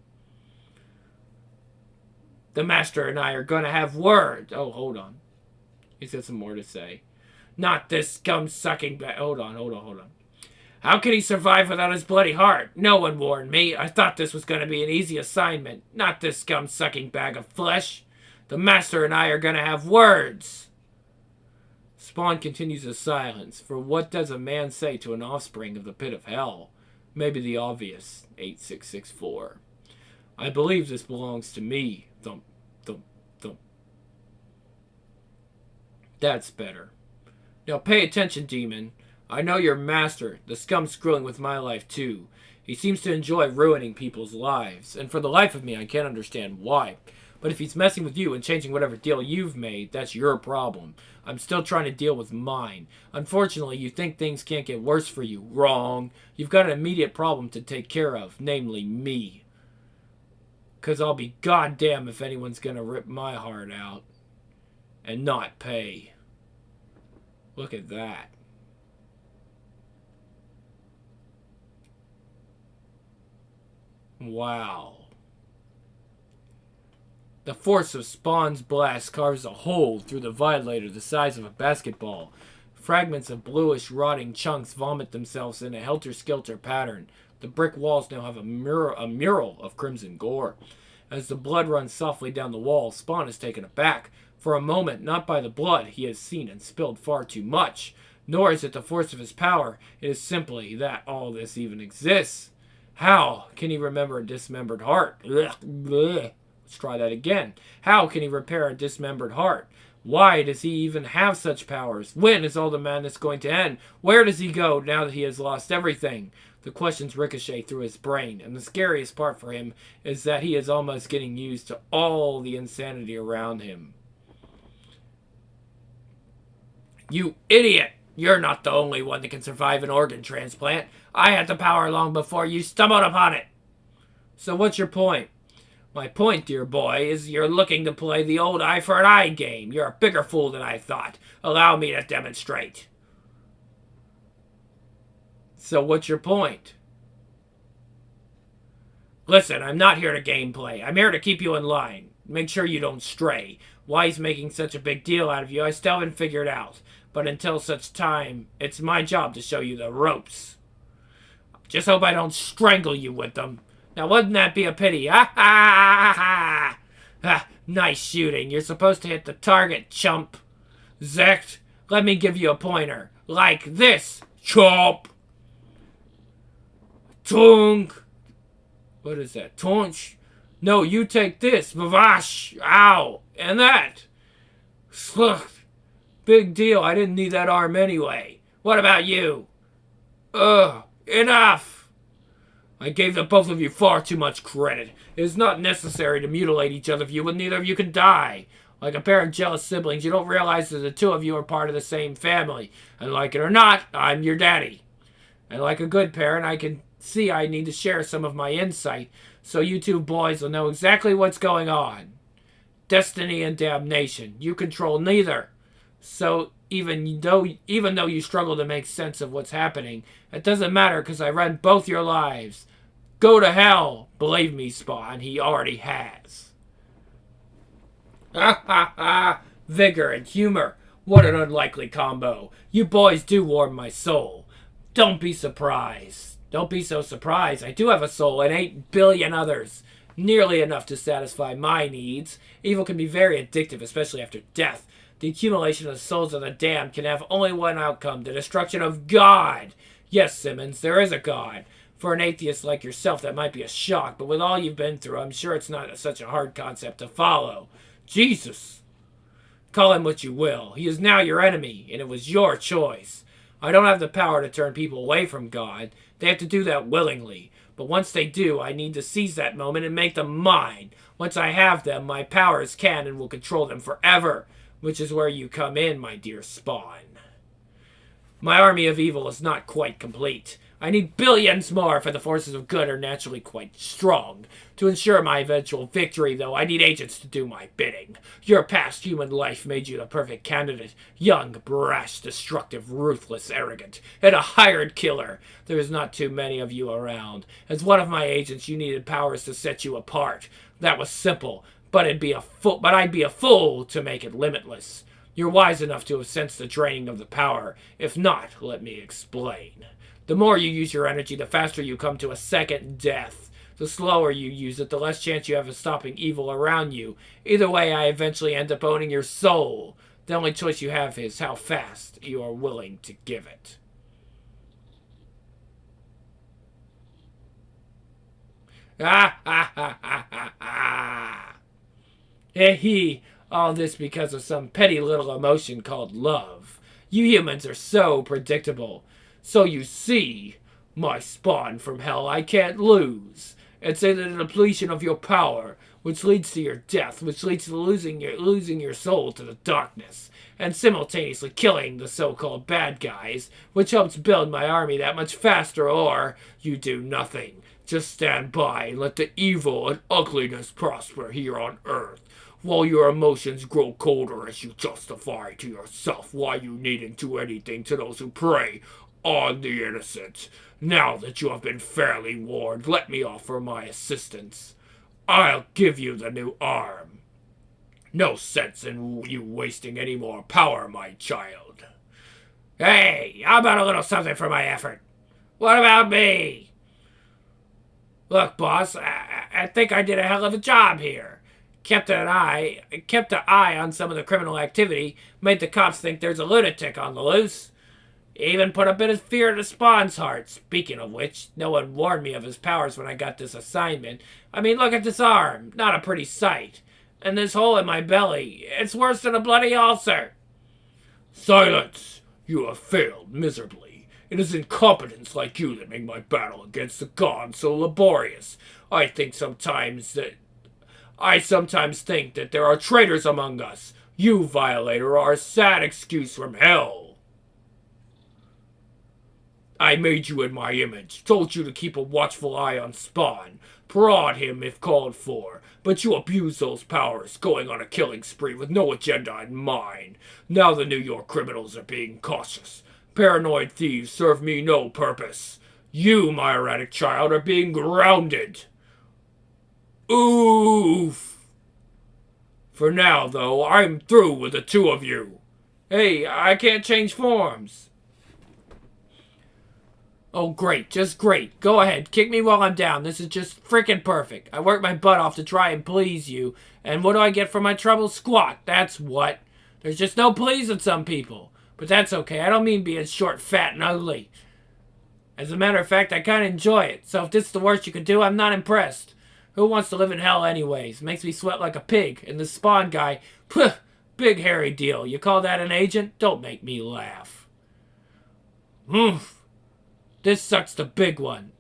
The master and I are going to have words. Oh, hold on. He's got some more to say. Not this scum-sucking... Hold on. How can he survive without his bloody heart? No one warned me. I thought this was going to be an easy assignment. Not this scum-sucking bag of flesh. The master and I are going to have words. Spawn continues his silence. For what does a man say to an offspring of the pit of hell? Maybe the obvious. 8664. I believe this belongs to me. Thump, thump, thump. That's better. Now pay attention, demon. I know your master. The scum's screwing with my life too. He seems to enjoy ruining people's lives. And for the life of me, I can't understand why. But if he's messing with you and changing whatever deal you've made, that's your problem. I'm still trying to deal with mine. Unfortunately, you think things can't get worse for you. Wrong. You've got an immediate problem to take care of, namely me. 'Cause I'll be goddamn if anyone's gonna rip my heart out and not pay. Look at that. Wow. The force of Spawn's blast carves a hole through the Violator the size of a basketball. Fragments of bluish, rotting chunks vomit themselves in a helter-skelter pattern. The brick walls now have a mural of crimson gore. As the blood runs softly down the wall, Spawn is taken aback. For a moment, not by the blood, he has seen and spilled far too much. Nor is it the force of his power. It is simply that all this even exists. How can he remember a dismembered heart? Let's try that again. How can he repair a dismembered heart? Why does he even have such powers? When is all the madness going to end? Where does he go now that he has lost everything? The questions ricochet through his brain, and the scariest part for him is that he is almost getting used to all the insanity around him. You idiot! You're not the only one that can survive an organ transplant. I had the power long before you stumbled upon it. So what's your point? My point, dear boy, is you're looking to play the old eye for an eye game. You're a bigger fool than I thought. Allow me to demonstrate. So what's your point? Listen, I'm not here to gameplay. I'm here to keep you in line. Make sure you don't stray. Why he's making such a big deal out of you, I still haven't figured out. But until such time, it's my job to show you the ropes. Just hope I don't strangle you with them. Now, wouldn't that be a pity? Ha ha ha ha! Nice shooting. You're supposed to hit the target, chump. Zecht, let me give you a pointer. Like this. Chomp. Tung. What is that? Tunch. No, you take this. Vavash. Ow. And that. Sluch. Big deal. I didn't need that arm anyway. What about you? Ugh. Enough. I gave the both of you far too much credit. It is not necessary to mutilate each other of you when neither of you can die. Like a pair of jealous siblings, you don't realize that the two of you are part of the same family. And like it or not, I'm your daddy. And like a good parent, I can see I need to share some of my insight, so you two boys will know exactly what's going on. Destiny and damnation. You control neither. So even though you struggle to make sense of what's happening, it doesn't matter because I run both your lives. Go to hell. Believe me, Spawn, he already has. Ha ha ha. Vigor and humor. What an unlikely combo. You boys do warm my soul. Don't be surprised. Don't be so surprised. I do have a soul and 8 billion others. Nearly enough to satisfy my needs. Evil can be very addictive, especially after death. The accumulation of the souls of the damned can have only one outcome, the destruction of God. Yes, Simmons, there is a God. For an atheist like yourself, that might be a shock, but with all you've been through, I'm sure it's not such a hard concept to follow. Jesus. Call him what you will. He is now your enemy, and it was your choice. I don't have the power to turn people away from God. They have to do that willingly. But once they do, I need to seize that moment and make them mine. Once I have them, my powers can and will control them forever. Which is where you come in, my dear Spawn. My army of evil is not quite complete. I need billions more, for the forces of good are naturally quite strong. To ensure my eventual victory, though, I need agents to do my bidding. Your past human life made you the perfect candidate. Young, brash, destructive, ruthless, arrogant, and a hired killer. There is not too many of you around. As one of my agents, you needed powers to set you apart. That was simple. But I'd be a fool to make it limitless. You're wise enough to have sensed the draining of the power. If not, let me explain. The more you use your energy, the faster you come to a second death. The slower you use it, the less chance you have of stopping evil around you. Either way, I eventually end up owning your soul. The only choice you have is how fast you are willing to give it. Ah ha ha ha ha ha. All this because of some petty little emotion called love. You humans are so predictable. So you see, my Spawn from hell, I can't lose. It's a depletion of your power, which leads to your death, which leads to losing your soul to the darkness, and simultaneously killing the so-called bad guys, which helps build my army that much faster, or you do nothing. Just stand by and let the evil and ugliness prosper here on Earth, while your emotions grow colder as you justify to yourself why you needn't do anything to those who prey on the innocent. Now that you have been fairly warned, let me offer my assistance. I'll give you the new arm. No sense in you wasting any more power, my child. Hey, how about a little something for my effort? What about me? Look, boss, I think I did a hell of a job here. Kept an eye on some of the criminal activity, made the cops think there's a lunatic on the loose. Even put a bit of fear in the Spawn's heart. Speaking of which, no one warned me of his powers when I got this assignment. I mean, look at this arm. Not a pretty sight. And this hole in my belly. It's worse than a bloody ulcer. Silence! You have failed miserably. It is incompetence like you that make my battle against the gods so laborious. I sometimes think that there are traitors among us. You, Violator, are a sad excuse from hell. I made you in my image, told you to keep a watchful eye on Spawn, prod him if called for, but you abuse those powers, going on a killing spree with no agenda in mind. Now the New York criminals are being cautious. Paranoid thieves serve me no purpose. You, my erratic child, are being grounded. Oof. For now, though, I'm through with the two of you. Hey, I can't change forms. Oh, great. Just great. Go ahead. Kick me while I'm down. This is just freaking perfect. I worked my butt off to try and please you. And what do I get for my trouble? Squat. That's what. There's just no pleasing some people. But that's okay. I don't mean being short, fat, and ugly. As a matter of fact, I kind of enjoy it. So if this is the worst you could do, I'm not impressed. Who wants to live in hell anyways? Makes me sweat like a pig. And the Spawn guy, pwh, big hairy deal. You call that an agent? Don't make me laugh. Oomph. This sucks the big one.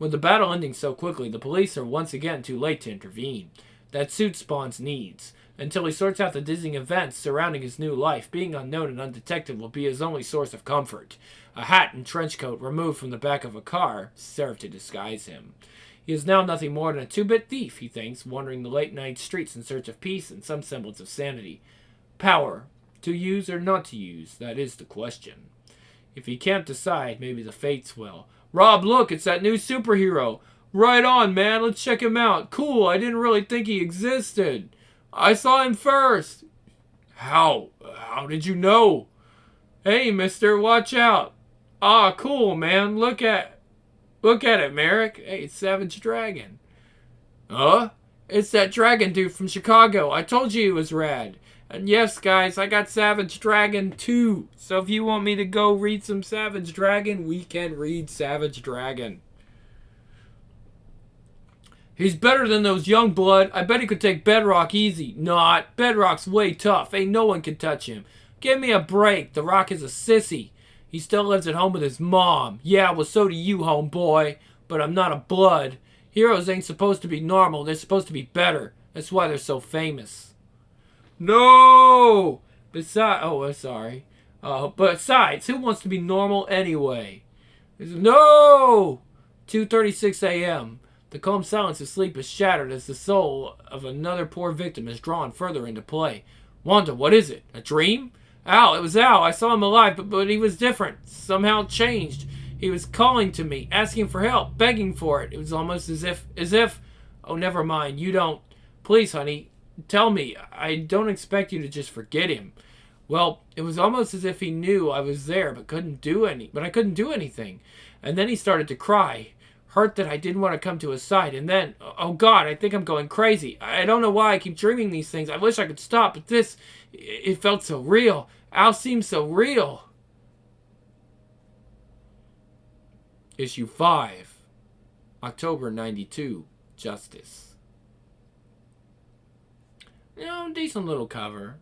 With the battle ending so quickly, the police are once again too late to intervene. That suits Spawn's needs. Until he sorts out the dizzying events surrounding his new life, being unknown and undetected will be his only source of comfort. A hat and trench coat removed from the back of a car serve to disguise him. He is now nothing more than a two-bit thief, he thinks, wandering the late-night streets in search of peace and some semblance of sanity. Power. To use or not to use, that is the question. If he can't decide, maybe the fates will. Rob, look, it's that new superhero. Right on, man. Let's check him out. Cool, I didn't really think he existed. I saw him first. How? How did you know? Hey, mister, watch out. Ah, cool, man. Look at it, Merrick. Hey, it's Savage Dragon. Huh? It's that dragon dude from Chicago. I told you he was rad. And yes, guys, I got Savage Dragon too. So if you want me to go read some Savage Dragon, we can read Savage Dragon. He's better than those young blood. I bet he could take Bedrock easy. Not. Bedrock's way tough. Ain't no one can touch him. Give me a break. The Rock is a sissy. He still lives at home with his mom. Yeah, well, so do you, homeboy. But I'm not a blood. Heroes ain't supposed to be normal. They're supposed to be better. That's why they're so famous. No! Sorry. Besides, who wants to be normal anyway? No! 2:36 a.m. The calm silence of sleep is shattered as the soul of another poor victim is drawn further into play. Wanda, what is it? A dream? Al, it was Al. I saw him alive, but he was different. Somehow changed. He was calling to me, asking for help, begging for it. It was almost as if... Oh, never mind. You don't... Please, honey... Tell me, I don't expect you to just forget him. Well, it was almost as if he knew I was there, but I couldn't do anything. And then he started to cry, hurt that I didn't want to come to his side. And then, oh God, I think I'm going crazy. I don't know why I keep dreaming these things. I wish I could stop, but it felt so real. Al seemed so real. Issue 5, October 92, Justice. You know, decent little cover.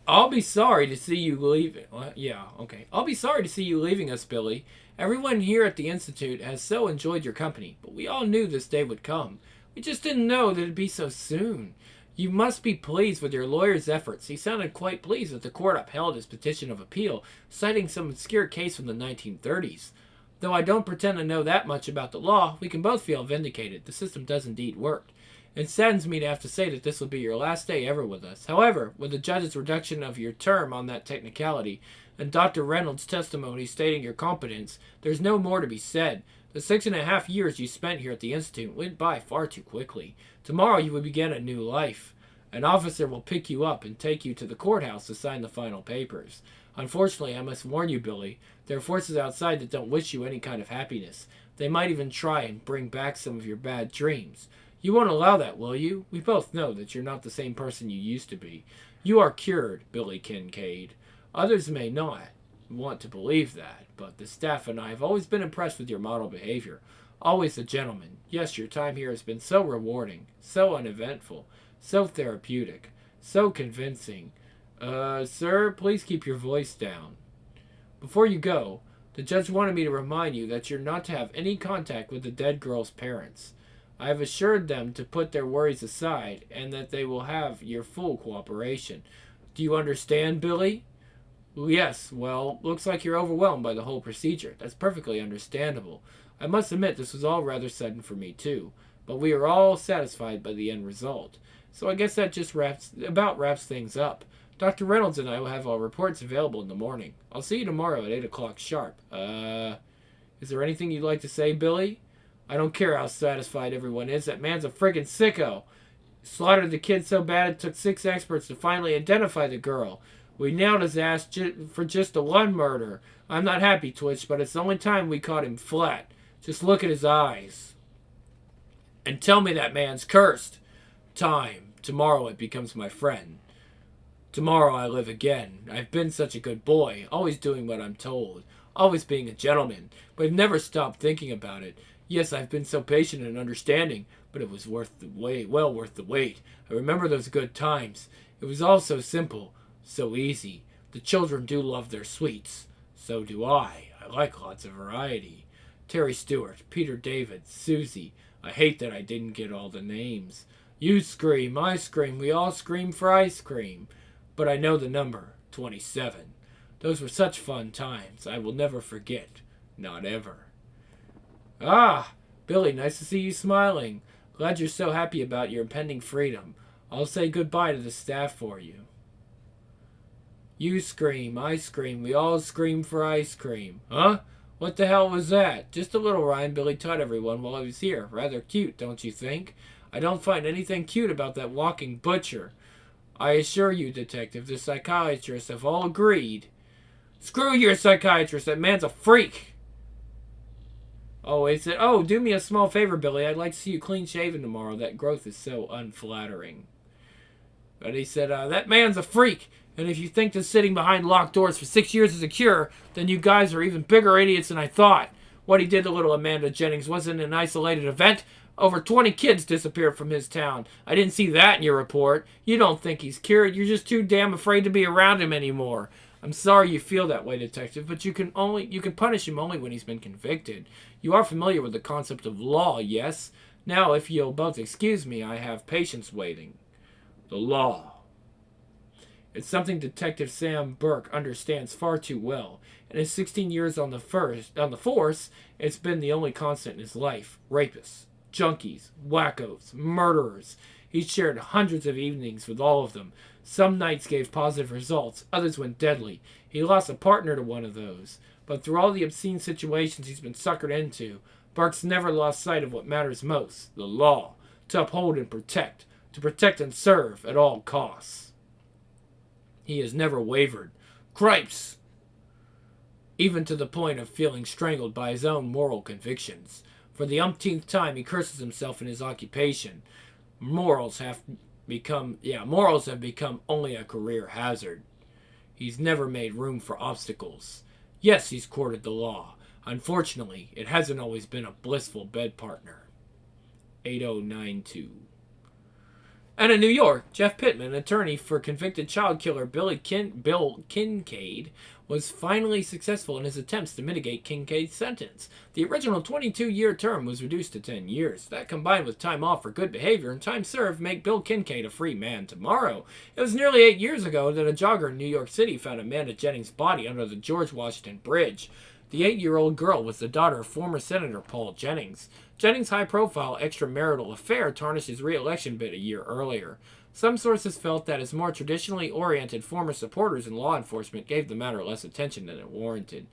I'll be sorry to see you leaving. Well, yeah, okay. I'll be sorry to see you leaving us, Billy. Everyone here at the Institute has so enjoyed your company, but we all knew this day would come. We just didn't know that it'd be so soon. You must be pleased with your lawyer's efforts. He sounded quite pleased that the court upheld his petition of appeal, citing some obscure case from the 1930s. Though I don't pretend to know that much about the law, we can both feel vindicated. The system does indeed work. It saddens me to have to say that this will be your last day ever with us. However, with the judge's reduction of your term on that technicality, and Dr. Reynolds' testimony stating your competence, there's no more to be said. The 6.5 years you spent here at the Institute went by far too quickly. Tomorrow you will begin a new life. An officer will pick you up and take you to the courthouse to sign the final papers. Unfortunately, I must warn you, Billy, there are forces outside that don't wish you any kind of happiness. They might even try and bring back some of your bad dreams. You won't allow that, will you? We both know that you're not the same person you used to be. You are cured, Billy Kincaid. Others may not want to believe that, but the staff and I have always been impressed with your model behavior. Always a gentleman. Yes, your time here has been so rewarding, so uneventful, so therapeutic, so convincing. Sir, please keep your voice down. Before you go, the judge wanted me to remind you that you're not to have any contact with the dead girl's parents. I have assured them to put their worries aside and that they will have your full cooperation. Do you understand, Billy? Yes, well, looks like you're overwhelmed by the whole procedure. That's perfectly understandable. I must admit this was all rather sudden for me, too. But we are all satisfied by the end result. So I guess that just wraps things up. Dr. Reynolds and I will have our reports available in the morning. I'll see you tomorrow at 8 o'clock sharp. Is there anything you'd like to say, Billy? I don't care how satisfied everyone is. That man's a friggin' sicko. Slaughtered the kid so bad it took 6 experts to finally identify the girl. We nailed his ass for just the one murder. I'm not happy, Twitch, but it's the only time we caught him flat. Just look at his eyes. And tell me that man's cursed. Time. Tomorrow it becomes my friend. Tomorrow I live again. I've been such a good boy, always doing what I'm told, always being a gentleman, but I've never stopped thinking about it. Yes, I've been so patient and understanding, but it was worth the wait, well worth the wait. I remember those good times. It was all so simple, so easy. The children do love their sweets. So do I. I like lots of variety. Terry Stewart, Peter David, Susie. I hate that I didn't get all the names. You scream, I scream, we all scream for ice cream. But I know the number, 27. Those were such fun times. I will never forget. Not ever. Ah, Billy, nice to see you smiling. Glad you're so happy about your impending freedom. I'll say goodbye to the staff for you. You scream, I scream, we all scream for ice cream. Huh? What the hell was that? Just a little rhyme Billy taught everyone while I was here. Rather cute, don't you think? I don't find anything cute about that walking butcher. I assure you, Detective, the psychiatrists have all agreed. Screw your psychiatrist, that man's a freak. Oh, he said, oh, do me a small favor, Billy. I'd like to see you clean-shaven tomorrow. That growth is so unflattering. But he said, that man's a freak. And if you think that sitting behind locked doors for 6 years is a cure, then you guys are even bigger idiots than I thought. What he did to little Amanda Jennings wasn't an isolated event. Over 20 kids disappeared from his town. I didn't see that in your report. You don't think he's cured. You're just too damn afraid to be around him anymore. I'm sorry you feel that way, Detective, but you can punish him only when he's been convicted. You are familiar with the concept of law, yes? Now, if you'll both excuse me, I have patients waiting. The law. It's something Detective Sam Burke understands far too well. In his 16 years on the force, it's been the only constant in his life. Rapists, junkies, wackos, murderers. He's shared hundreds of evenings with all of them. Some nights gave positive results, others went deadly. He lost a partner to one of those. But through all the obscene situations he's been suckered into, Burke's never lost sight of what matters most, the law, to uphold and protect, to protect and serve at all costs. He has never wavered. Cripes! Even to the point of feeling strangled by his own moral convictions. For the umpteenth time he curses himself in his occupation. Morals have become only a career hazard. He's never made room for obstacles. Yes, he's courted the law. Unfortunately, it hasn't always been a blissful bed partner. 8092. And in New York, Jeff Pittman, attorney for convicted child killer Bill Kincaid, was finally successful in his attempts to mitigate Kincaid's sentence. The original 22-year term was reduced to 10 years. That, combined with time off for good behavior and time served, make Bill Kincaid a free man tomorrow. It was nearly 8 years ago that a jogger in New York City found Amanda Jennings' body under the George Washington Bridge. The 8-year-old girl was the daughter of former Senator Paul Jennings. Jennings' high-profile extramarital affair tarnished his re-election bid a year earlier. Some sources felt that his more traditionally oriented former supporters in law enforcement gave the matter less attention than it warranted.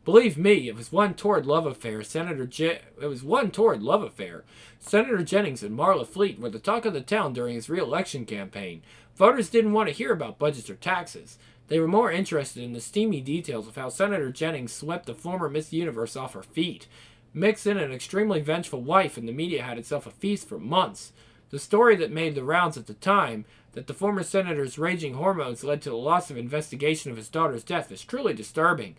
Believe me, it was one torrid love affair. It was one torrid love affair. Senator Jennings and Marla Fleet were the talk of the town during his re-election campaign. Voters didn't want to hear about budgets or taxes. They were more interested in the steamy details of how Senator Jennings swept the former Miss Universe off her feet. Mix in an extremely vengeful wife, and the media had itself a feast for months. The story that made the rounds at the time, that the former senator's raging hormones led to the loss of investigation of his daughter's death, is truly disturbing.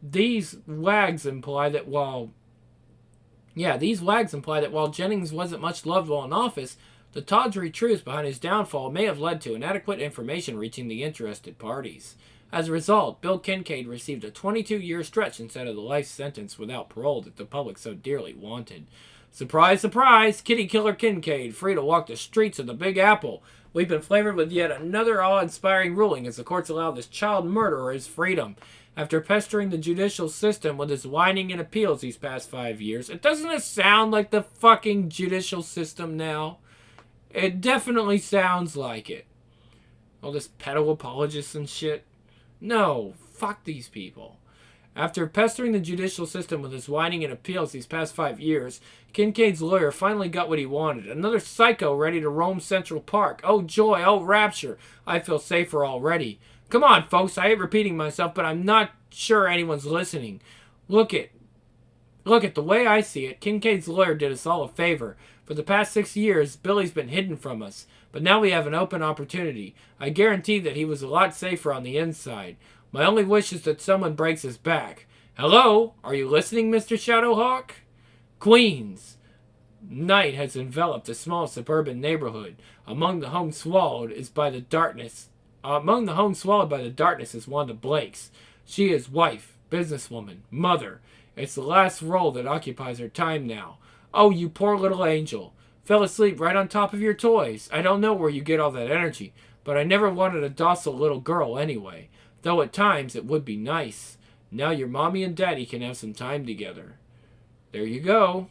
These wags imply that while Jennings wasn't much loved while in office, the tawdry truths behind his downfall may have led to inadequate information reaching the interested parties. As a result, Bill Kincaid received a 22-year stretch instead of the life sentence without parole that the public so dearly wanted. Surprise, surprise, kitty killer Kincaid, free to walk the streets of the Big Apple. We've been flavored with yet another awe-inspiring ruling as the courts allow this child murderer his freedom. After pestering the judicial system with his whining and appeals these past 5 years, doesn't it sound like the fucking judicial system now? It definitely sounds like it. All this pedo apologists and shit. No, fuck these people. After pestering the judicial system with his whining and appeals these past 5 years, Kincaid's lawyer finally got what he wanted. Another psycho ready to roam Central Park. Oh joy, oh rapture. I feel safer already. Come on, folks, I hate repeating myself, but I'm not sure anyone's listening. Look at the way I see it, Kincaid's lawyer did us all a favor. For the past 6 years, Billy's been hidden from us, but now we have an open opportunity. I guarantee that he was a lot safer on the inside. My only wish is that someone breaks his back. Hello? Are you listening, Mr. Shadowhawk? Queens. Night has enveloped a small suburban neighborhood. Among the homes swallowed by the darkness is Wanda Blake's. She is wife, businesswoman, mother. It's the last role that occupies her time now. Oh, you poor little angel. Fell asleep right on top of your toys. I don't know where you get all that energy, but I never wanted a docile little girl anyway. Though at times it would be nice. Now your mommy and daddy can have some time together. There you go.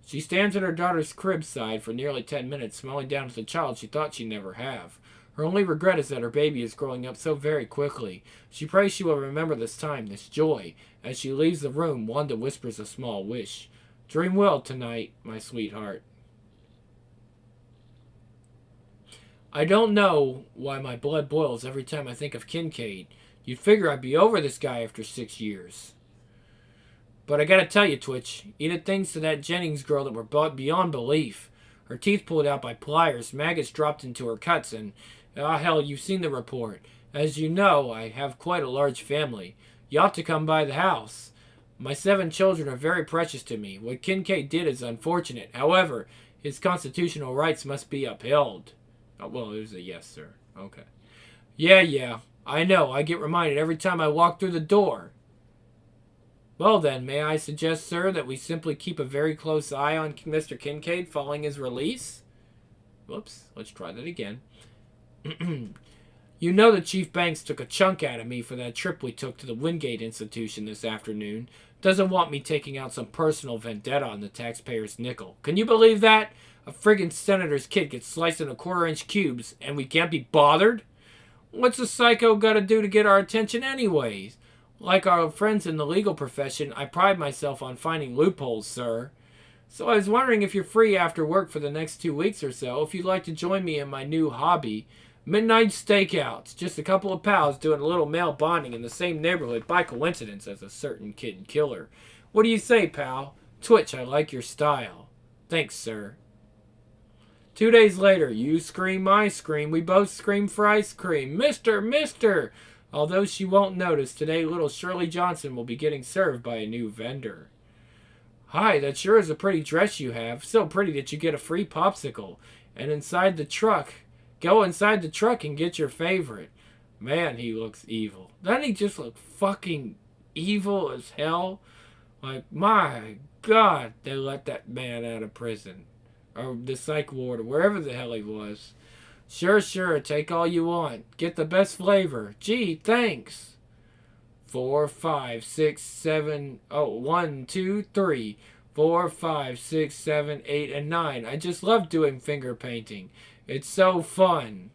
She stands at her daughter's crib side for nearly 10 minutes, smiling down at the child she thought she'd never have. Her only regret is that her baby is growing up so very quickly. She prays she will remember this time, this joy. As she leaves the room, Wanda whispers a small wish. Dream well tonight, my sweetheart. I don't know why my blood boils every time I think of Kincaid. You'd figure I'd be over this guy after 6 years. But I gotta tell you, Twitch, he did things to that Jennings girl that were beyond belief. Her teeth pulled out by pliers, maggots dropped into her cuts, and hell, you've seen the report. As you know, I have quite a large family. You ought to come by the house. My 7 children are very precious to me. What Kincaid did is unfortunate. However, his constitutional rights must be upheld. Oh, well, it was a yes, sir. Okay. Yeah, I know. I get reminded every time I walk through the door. Well then, may I suggest, sir, that we simply keep a very close eye on Mr. Kincaid following his release? Whoops, let's try that again. You know that Chief Banks took a chunk out of me for that trip we took to the Wingate Institution this afternoon. Doesn't want me taking out some personal vendetta on the taxpayer's nickel. Can you believe that? A friggin' senator's kid gets sliced into 1/4-inch cubes, and we can't be bothered? What's a psycho gotta do to get our attention anyways? Like our friends in the legal profession, I pride myself on finding loopholes, sir. So I was wondering if you're free after work for the next 2 weeks or so, if you'd like to join me in my new hobby, midnight stakeouts. Just a couple of pals doing a little male bonding in the same neighborhood by coincidence as a certain kid killer. What do you say, pal? Twitch, I like your style. Thanks, sir. 2 days later, you scream, I scream, we both scream for ice cream. Mister! Although she won't notice, today little Shirley Johnson will be getting served by a new vendor. Hi, that sure is a pretty dress you have. So pretty that you get a free popsicle. And inside the truck. Go inside the truck and get your favorite. Man, he looks evil. Doesn't he just look fucking evil as hell? Like, my God, they let that man out of prison. Or the psych ward, or wherever the hell he was. Sure, take all you want. Get the best flavor. Gee, thanks. 4, 5, 6, 7, 1, 2, 3, 4, 5, 6, 7, 8, and 9. I just love doing finger painting. It's so fun.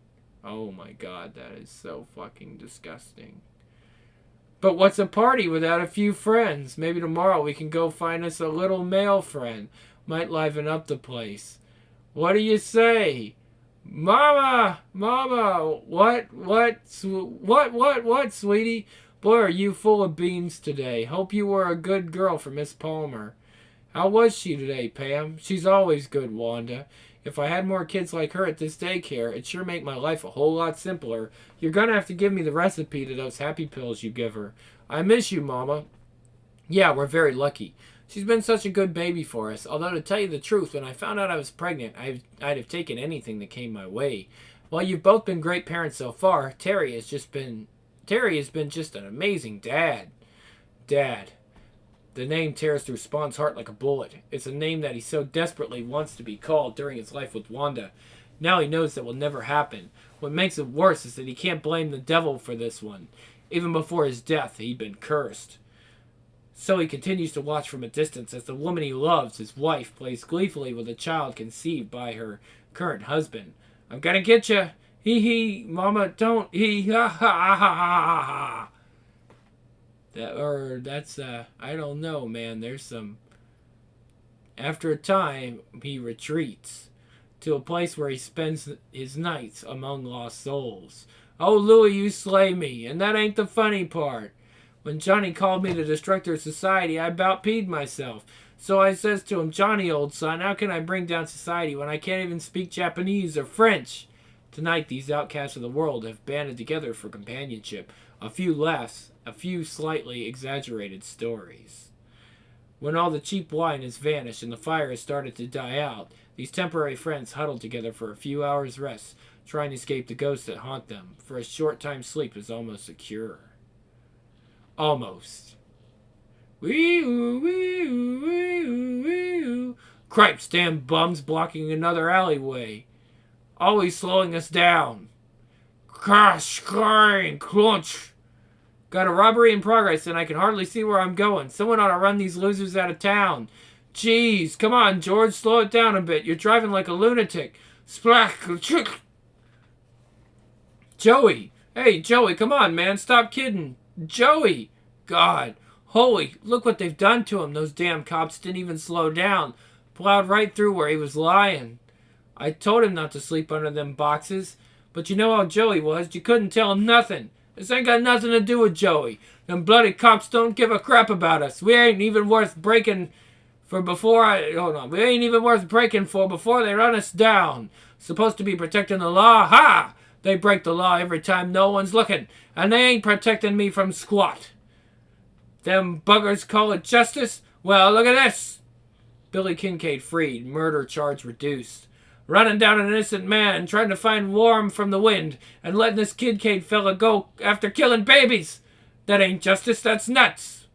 Oh my God, that is so fucking disgusting. But what's a party without a few friends? Maybe tomorrow we can go find us a little male friend. Might liven up the place. What do you say? Mama! Mama! What, sweetie? Boy, are you full of beans today. Hope you were a good girl for Miss Palmer. How was she today, Pam? She's always good, Wanda. If I had more kids like her at this daycare, it'd sure make my life a whole lot simpler. You're gonna have to give me the recipe to those happy pills you give her. I miss you, Mama. Yeah, we're very lucky. She's been such a good baby for us. Although, to tell you the truth, when I found out I was pregnant, I'd have taken anything that came my way. While you've both been great parents so far, Terry has been just an amazing dad. Dad. The name tears through Spawn's heart like a bullet. It's a name that he so desperately wants to be called during his life with Wanda. Now he knows that will never happen. What makes it worse is that he can't blame the devil for this one. Even before his death, he'd been cursed. So he continues to watch from a distance as the woman he loves, his wife, plays gleefully with a child conceived by her current husband. I'm gonna get you. Hee, Mama, don't. Hee, ha, ha, ha, ha, ha. I don't know, man. There's some... After a time, he retreats to a place where he spends his nights among lost souls. Oh, Louie, you slay me. And that ain't the funny part. When Johnny called me the destructor of society, I about peed myself. So I says to him, Johnny, old son, how can I bring down society when I can't even speak Japanese or French? Tonight, these outcasts of the world have banded together for companionship. A few laughs, a few slightly exaggerated stories. When all the cheap wine has vanished and the fire has started to die out, these temporary friends huddle together for a few hours' rest, trying to escape the ghosts that haunt them, for a short time sleep is almost a cure. Almost. Wee-oo, wee-oo, wee-oo, wee-oo. Cripes, damn bums blocking another alleyway. Always slowing us down. Crash, clang, crunch. Got a robbery in progress and I can hardly see where I'm going. Someone ought to run these losers out of town. Jeez, come on, George, slow it down a bit. You're driving like a lunatic. Splack, chick. Joey. Hey, Joey, come on, man. Stop kidding. Joey. God. Holy, look what they've done to him. Those damn cops didn't even slow down. Plowed right through where he was lying. I told him not to sleep under them boxes. But you know how Joey was. You couldn't tell him nothing. This ain't got nothing to do with Joey. Them bloody cops don't give a crap about us. We ain't even worth breaking for before We ain't even worth breaking for before they run us down. Supposed to be protecting the law. Ha! They break the law every time no one's looking. And they ain't protecting me from squat. Them buggers call it justice? Well, look at this. Billy Kincaid freed. Murder charge reduced. Running down an innocent man, trying to find warm from the wind, and letting this Kincaid fella go after killing babies. That ain't justice, that's nuts.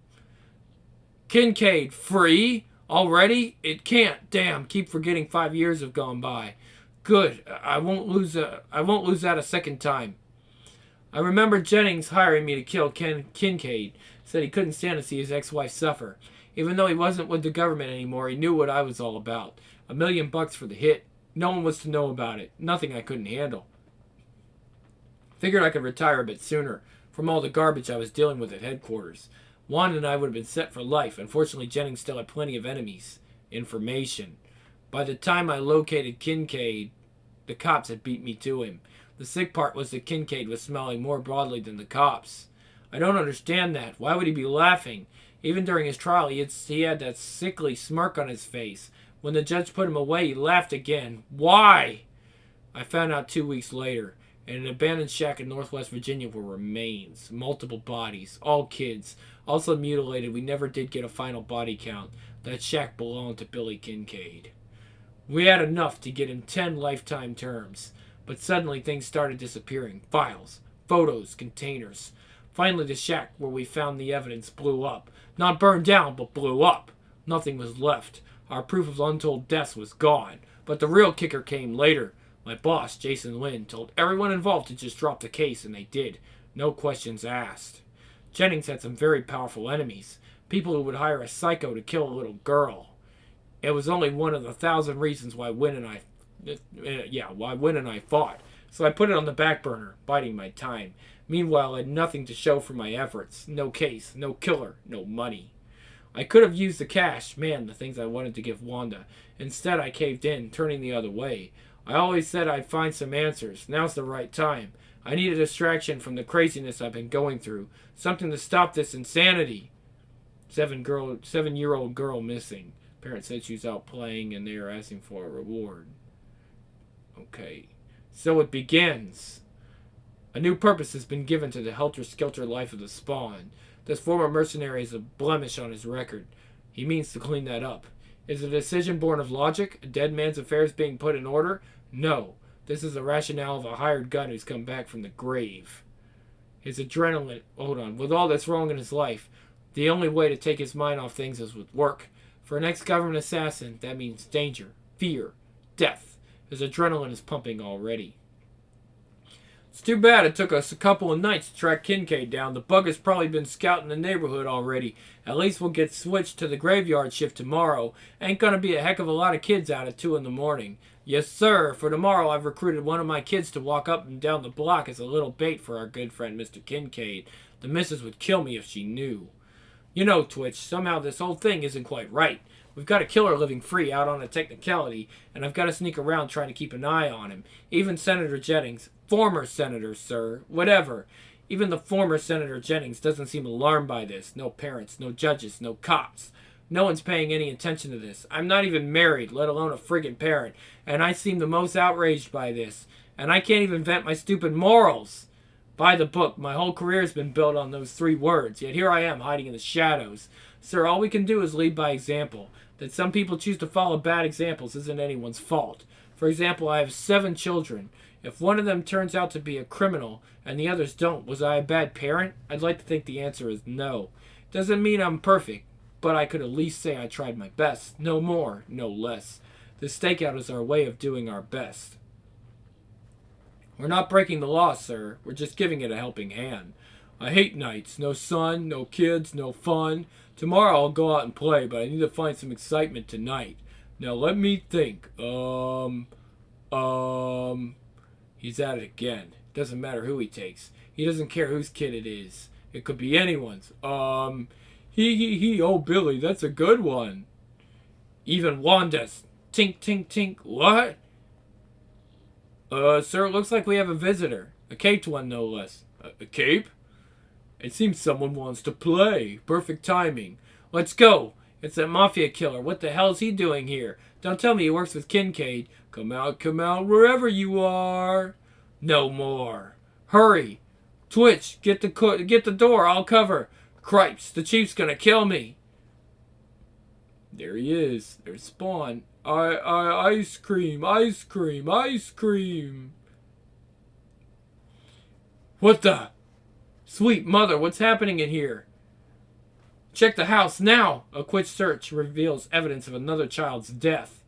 Kincaid free? Already? It can't. Damn, keep forgetting 5 years have gone by. Good. I won't lose that a second time. I remember Jennings hiring me to kill Kincaid. Said he couldn't stand to see his ex-wife suffer. Even though he wasn't with the government anymore, he knew what I was all about. $1 million for the hit. No one was to know about it. Nothing I couldn't handle. Figured I could retire a bit sooner from all the garbage I was dealing with at headquarters. Wanda and I would have been set for life. Unfortunately, Jennings still had plenty of enemies. Information. By the time I located Kincaid, the cops had beat me to him. The sick part was that Kincaid was smelling more broadly than the cops. I don't understand that. Why would he be laughing? Even during his trial, he had that sickly smirk on his face. When the judge put him away, he laughed again. Why? I found out 2 weeks later. In an abandoned shack in Northwest Virginia were remains. Multiple bodies. All kids. Also mutilated. We never did get a final body count. That shack belonged to Billy Kincaid. We had enough to get him 10 lifetime terms. But suddenly things started disappearing. Files. Photos. Containers. Finally the shack where we found the evidence blew up. Not burned down, but blew up. Nothing was left. Our proof of untold deaths was gone. But the real kicker came later. My boss, Jason Lynn, told everyone involved to just drop the case, and they did. No questions asked. Jennings had some very powerful enemies. People who would hire a psycho to kill a little girl. It was only one of the 1,000 reasons why Wynn and I fought. So I put it on the back burner, biding my time. Meanwhile, I had nothing to show for my efforts. No case, no killer, no money. I could have used the cash, man, the things I wanted to give Wanda. Instead, I caved in, turning the other way. I always said I'd find some answers. Now's the right time. I need a distraction from the craziness I've been going through. Something to stop this insanity. 7-year-old girl missing. Parents said she was out playing and they are asking for a reward. Okay. So it begins. A new purpose has been given to the helter-skelter life of the Spawn. This former mercenary is a blemish on his record. He means to clean that up. Is a decision born of logic? A dead man's affairs being put in order? No. This is the rationale of a hired gun who's come back from the grave. His adrenaline... Hold on. With all that's wrong in his life, the only way to take his mind off things is with work. For an ex-government assassin, that means danger, fear, death. His adrenaline is pumping already. It's too bad it took us a couple of nights to track Kincaid down. The bug has probably been scouting the neighborhood already. At least we'll get switched to the graveyard shift tomorrow. Ain't gonna be a heck of a lot of kids out at 2 in the morning. Yes, sir. For tomorrow, I've recruited one of my kids to walk up and down the block as a little bait for our good friend, Mr. Kincaid. The missus would kill me if she knew. You know, Twitch, somehow this whole thing isn't quite right. We've got a killer living free out on a technicality, and I've got to sneak around trying to keep an eye on him. Even Senator Jennings, former senator, sir, whatever. Even the former Senator Jennings doesn't seem alarmed by this. No parents, no judges, no cops. No one's paying any attention to this. I'm not even married, let alone a friggin' parent, and I seem the most outraged by this. And I can't even vent my stupid morals. By the book, my whole career has been built on those 3 words, yet here I am hiding in the shadows. Sir, all we can do is lead by example. That some people choose to follow bad examples isn't anyone's fault. For example, I have 7 children. If one of them turns out to be a criminal and the others don't, was I a bad parent? I'd like to think the answer is no. Doesn't mean I'm perfect, but I could at least say I tried my best. No more, no less. The stakeout is our way of doing our best. We're not breaking the law, sir. We're just giving it a helping hand. I hate nights. No sun, no kids, no fun. Tomorrow I'll go out and play, but I need to find some excitement tonight. Now let me think. He's at it again. Doesn't matter who he takes. He doesn't care whose kid it is. It could be anyone's. Oh Billy, that's a good one. Even Wanda's. Tink, tink, tink. What? Sir, it looks like we have a visitor. A caped one, no less. A cape? It seems someone wants to play. Perfect timing. Let's go. It's that mafia killer. What the hell's he doing here? Don't tell me he works with Kincaid. Come out, wherever you are. No more. Hurry. Twitch, get the door. I'll cover. Cripes, the chief's gonna kill me. There he is. There's Spawn. Ice cream, ice cream, ice cream. What the? Sweet mother, what's happening in here? Check the house now. A quick search reveals evidence of another child's death.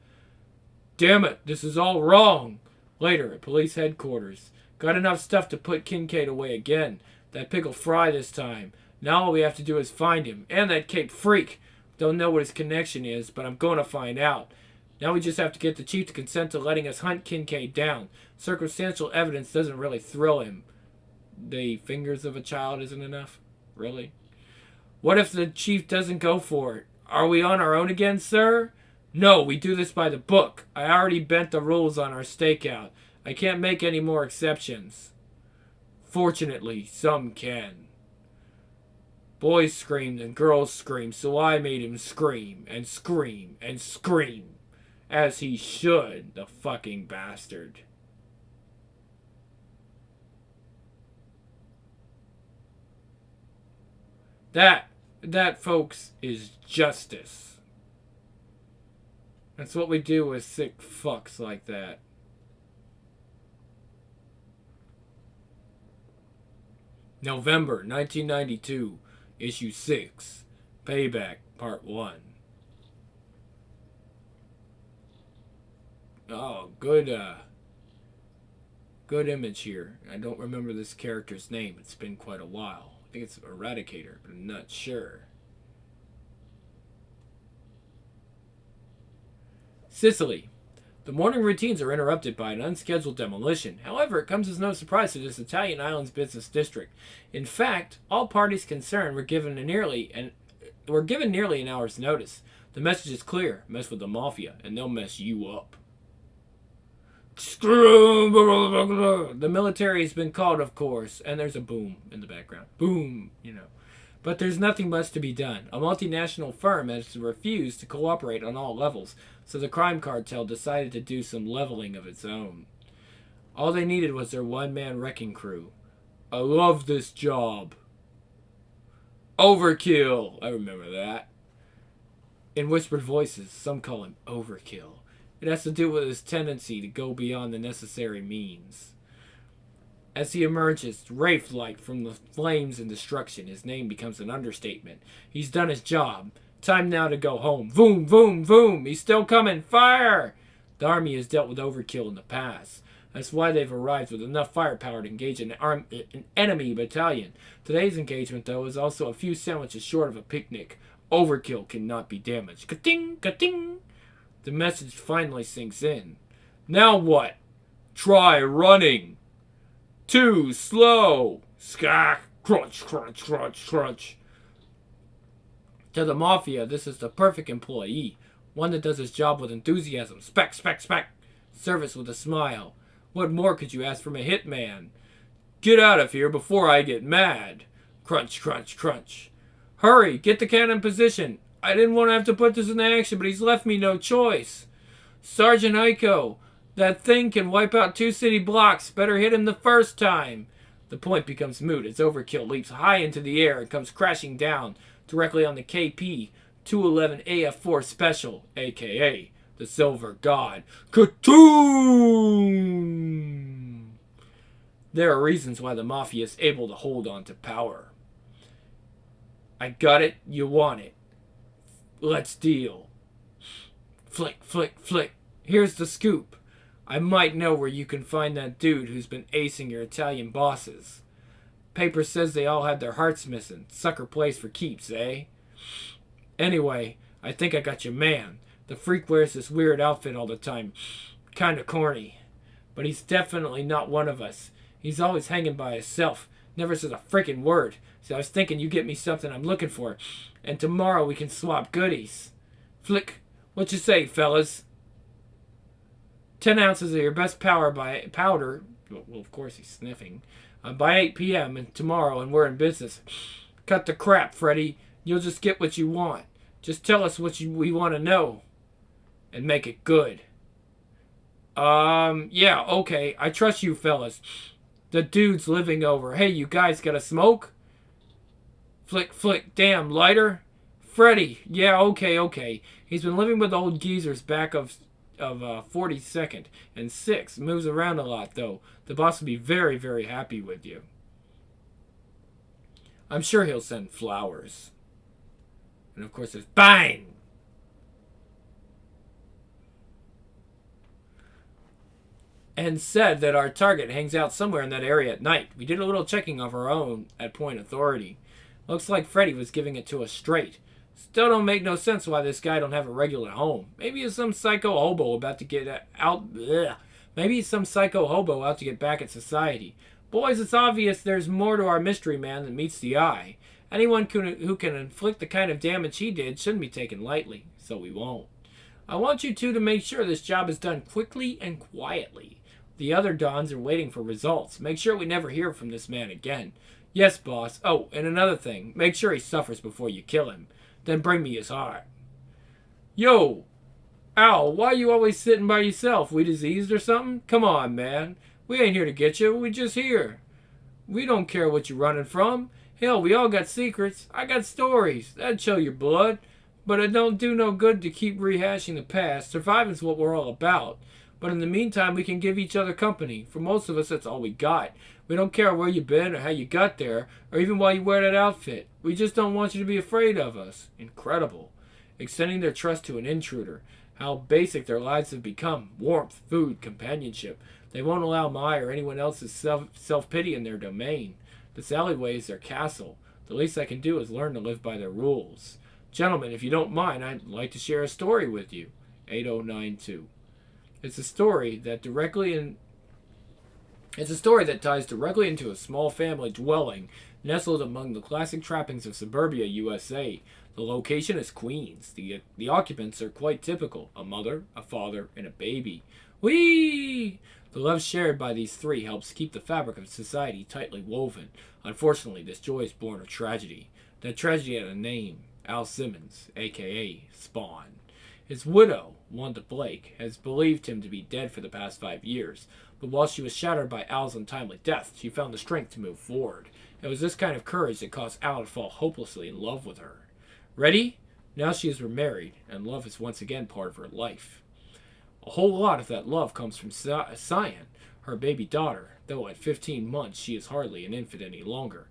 Damn it, this is all wrong. Later, at police headquarters. Got enough stuff to put Kincaid away again. That pick'll fry this time. Now all we have to do is find him. And that Cape freak. Don't know what his connection is, but I'm going to find out. Now we just have to get the chief to consent to letting us hunt Kincaid down. Circumstantial evidence doesn't really thrill him. The fingers of a child isn't enough? Really? What if the chief doesn't go for it? Are we on our own again, sir? No, we do this by the book. I already bent the rules on our stakeout. I can't make any more exceptions. Fortunately, some can. Boys screamed and girls screamed, so I made him scream and scream and scream. As he should, the fucking bastard. That, folks, is justice. That's what we do with sick fucks like that. November 1992, Issue 6, Payback, Part 1. Oh, good image here. I don't remember this character's name. It's been quite a while. I think it's Eradicator, but I'm not sure. Sicily. The morning routines are interrupted by an unscheduled demolition. However, it comes as no surprise to this Italian island's business district. In fact, all parties concerned were given nearly an hour's notice. The message is clear: mess with the mafia, and they'll mess you up. The military has been called, of course, and there's a boom in the background. Boom, But there's nothing much to be done. A multinational firm has refused to cooperate on all levels, so the crime cartel decided to do some leveling of its own. All they needed was their one-man wrecking crew. I love this job. Overkill! I remember that. In whispered voices, some call him Overkill. It has to do with his tendency to go beyond the necessary means. As he emerges, wraith-like from the flames and destruction, his name becomes an understatement. He's done his job. Time now to go home. Voom, voom, voom. He's still coming. Fire! The army has dealt with Overkill in the past. That's why they've arrived with enough firepower to engage an enemy battalion. Today's engagement, though, is also a few sandwiches short of a picnic. Overkill cannot be damaged. Ka-ting, ka-ting. The message finally sinks in. Now what? Try running. Too slow. Skak. Crunch, crunch, crunch, crunch. To the mafia, this is the perfect employee. One that does his job with enthusiasm. Spec, spec, spec. Service with a smile. What more could you ask from a hitman? Get out of here before I get mad. Crunch, crunch, crunch. Hurry, get the can in position. I didn't want to have to put this into action, but he's left me no choice. Sergeant Aiko, that thing can wipe out 2 city blocks. Better hit him the first time. The point becomes moot as Overkill leaps high into the air and comes crashing down directly on the KP 211 AF4 Special, a.k.a. the Silver God. Katoom! There are reasons why the Mafia is able to hold on to power. I got it, you want it. Let's deal. Flick, flick, flick. Here's the scoop. I might know where you can find that dude who's been acing your Italian bosses. Paper says they all had their hearts missing. Sucker plays for keeps, eh? Anyway, I think I got your man. The freak wears this weird outfit all the time. Kinda corny. But he's definitely not one of us. He's always hanging by himself. Never says a frickin' word. So I was thinking you get me something I'm looking for. And tomorrow we can swap goodies. Flick. What you say, fellas? 10 ounces of your best powder. Well, of course he's sniffing. By 8 p.m. and tomorrow, and we're in business. Cut the crap, Freddy. You'll just get what you want. Just tell us what we want to know. And make it good. Yeah, okay. I trust you fellas. The dude's living over. Hey, you guys got a smoke? Flick, flick. Damn, lighter? Freddy. Yeah, okay. He's been living with old geezers back of 42nd and 6th. Moves around a lot, though. The boss will be very, very happy with you. I'm sure he'll send flowers. And of course, there's bang! And said that our target hangs out somewhere in that area at night. We did a little checking of our own at Point Authority. Looks like Freddy was giving it to us straight. Still don't make no sense why this guy don't have a regular home. Maybe he's some psycho hobo about to get out. Bleh. Maybe he's some psycho hobo out to get back at society. Boys, it's obvious there's more to our mystery man than meets the eye. Anyone who can inflict the kind of damage he did shouldn't be taken lightly, so we won't. I want you two to make sure this job is done quickly and quietly. The other Dons are waiting for results. Make sure we never hear from this man again. Yes, boss. Oh, and another thing. Make sure he suffers before you kill him. Then bring me his heart. Yo! Al, why you always sitting by yourself? We diseased or something? Come on, man. We ain't here to get you. We just here. We don't care what you're running from. Hell, we all got secrets. I got stories. That'd show your blood. But it don't do no good to keep rehashing the past. Surviving's what we're all about. But in the meantime, we can give each other company. For most of us, that's all we got. We don't care where you've been or how you got there, or even why you wear that outfit. We just don't want you to be afraid of us. Incredible. Extending their trust to an intruder. How basic their lives have become. Warmth, food, companionship. They won't allow my or anyone else's self-pity in their domain. This alleyway is their castle. The least I can do is learn to live by their rules. Gentlemen, if you don't mind, I'd like to share a story with you. 8092. It's a story that directly in It's a story that ties directly into a small family dwelling nestled among the classic trappings of suburbia, USA. The location is Queens. The occupants are quite typical: a mother, a father, and a baby. Whee! The love shared by these three helps keep the fabric of society tightly woven. Unfortunately, this joy is born of tragedy. That tragedy had a name: Al Simmons, aka Spawn. His widow, Wanda Blake, has believed him to be dead for the past 5 years, but while she was shattered by Al's untimely death, she found the strength to move forward. It was this kind of courage that caused Al to fall hopelessly in love with her. Ready? Now she is remarried, and love is once again part of her life. A whole lot of that love comes from Cyan, her baby daughter, though at 15 months she is hardly an infant any longer.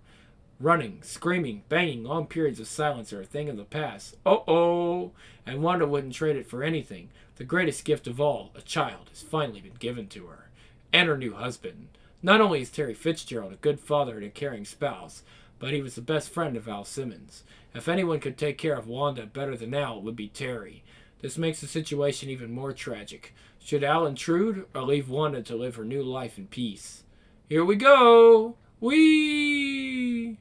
Running, screaming, banging, long periods of silence are a thing of the past. Oh! And Wanda wouldn't trade it for anything. The greatest gift of all, a child, has finally been given to her. And her new husband. Not only is Terry Fitzgerald a good father and a caring spouse, but he was the best friend of Al Simmons. If anyone could take care of Wanda better than Al, it would be Terry. This makes the situation even more tragic. Should Al intrude, or leave Wanda to live her new life in peace? Here we go! Whee!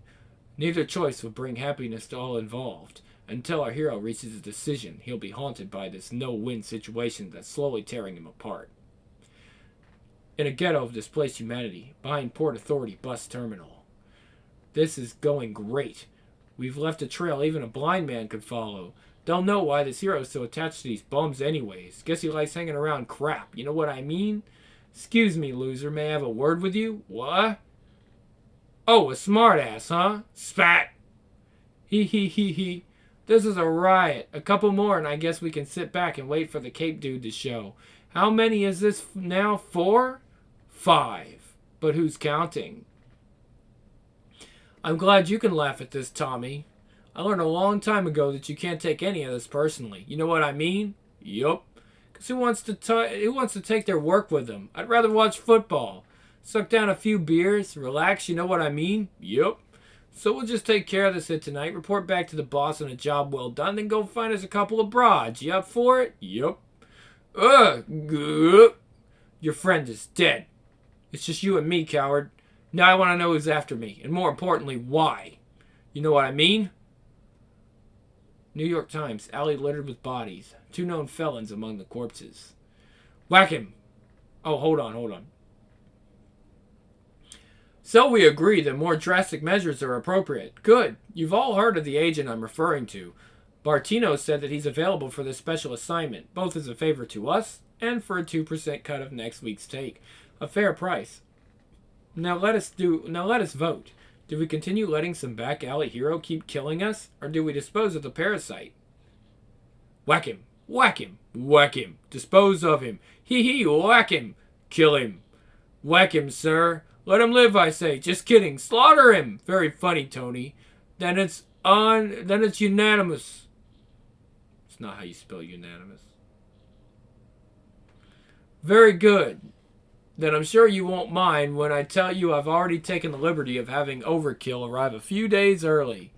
Neither choice will bring happiness to all involved. Until our hero reaches a decision, he'll be haunted by this no-win situation that's slowly tearing him apart. In a ghetto of displaced humanity, behind Port Authority bus terminal. This is going great. We've left a trail even a blind man could follow. Don't know why this hero's so attached to these bums anyways. Guess he likes hanging around crap. You know what I mean? Excuse me, loser. May I have a word with you? What? Oh, a smartass, huh? Spat! He. This is a riot. A couple more and I guess we can sit back and wait for the Cape Dude to show. How many is this now? 4? 5. But who's counting? I'm glad you can laugh at this, Tommy. I learned a long time ago that you can't take any of this personally. You know what I mean? Yup. Because who wants to take their work with them? I'd rather watch football. Suck down a few beers, relax, you know what I mean? Yup. So we'll just take care of this hit tonight, report back to the boss on a job well done, then go find us a couple of broads. You up for it? Yup. Good. Your friend is dead. It's just you and me, coward. Now I want to know who's after me, and more importantly, why. You know what I mean? New York Times, alley littered with bodies. 2 known felons among the corpses. Whack him. Oh, hold on. So we agree that more drastic measures are appropriate. Good. You've all heard of the agent I'm referring to. Bartino said that he's available for this special assignment, both as a favor to us and for a 2% cut of next week's take. A fair price. Now let us vote. Do we continue letting some back alley hero keep killing us, or do we dispose of the parasite? Whack him. Whack him. Whack him. Dispose of him. Hee. Whack him. Kill him. Whack him, sir. Let him live, I say. Just kidding. Slaughter him. Very funny, Tony. Then it's unanimous. It's not how you spell unanimous. Very good. Then I'm sure you won't mind when I tell you I've already taken the liberty of having Overkill arrive a few days early.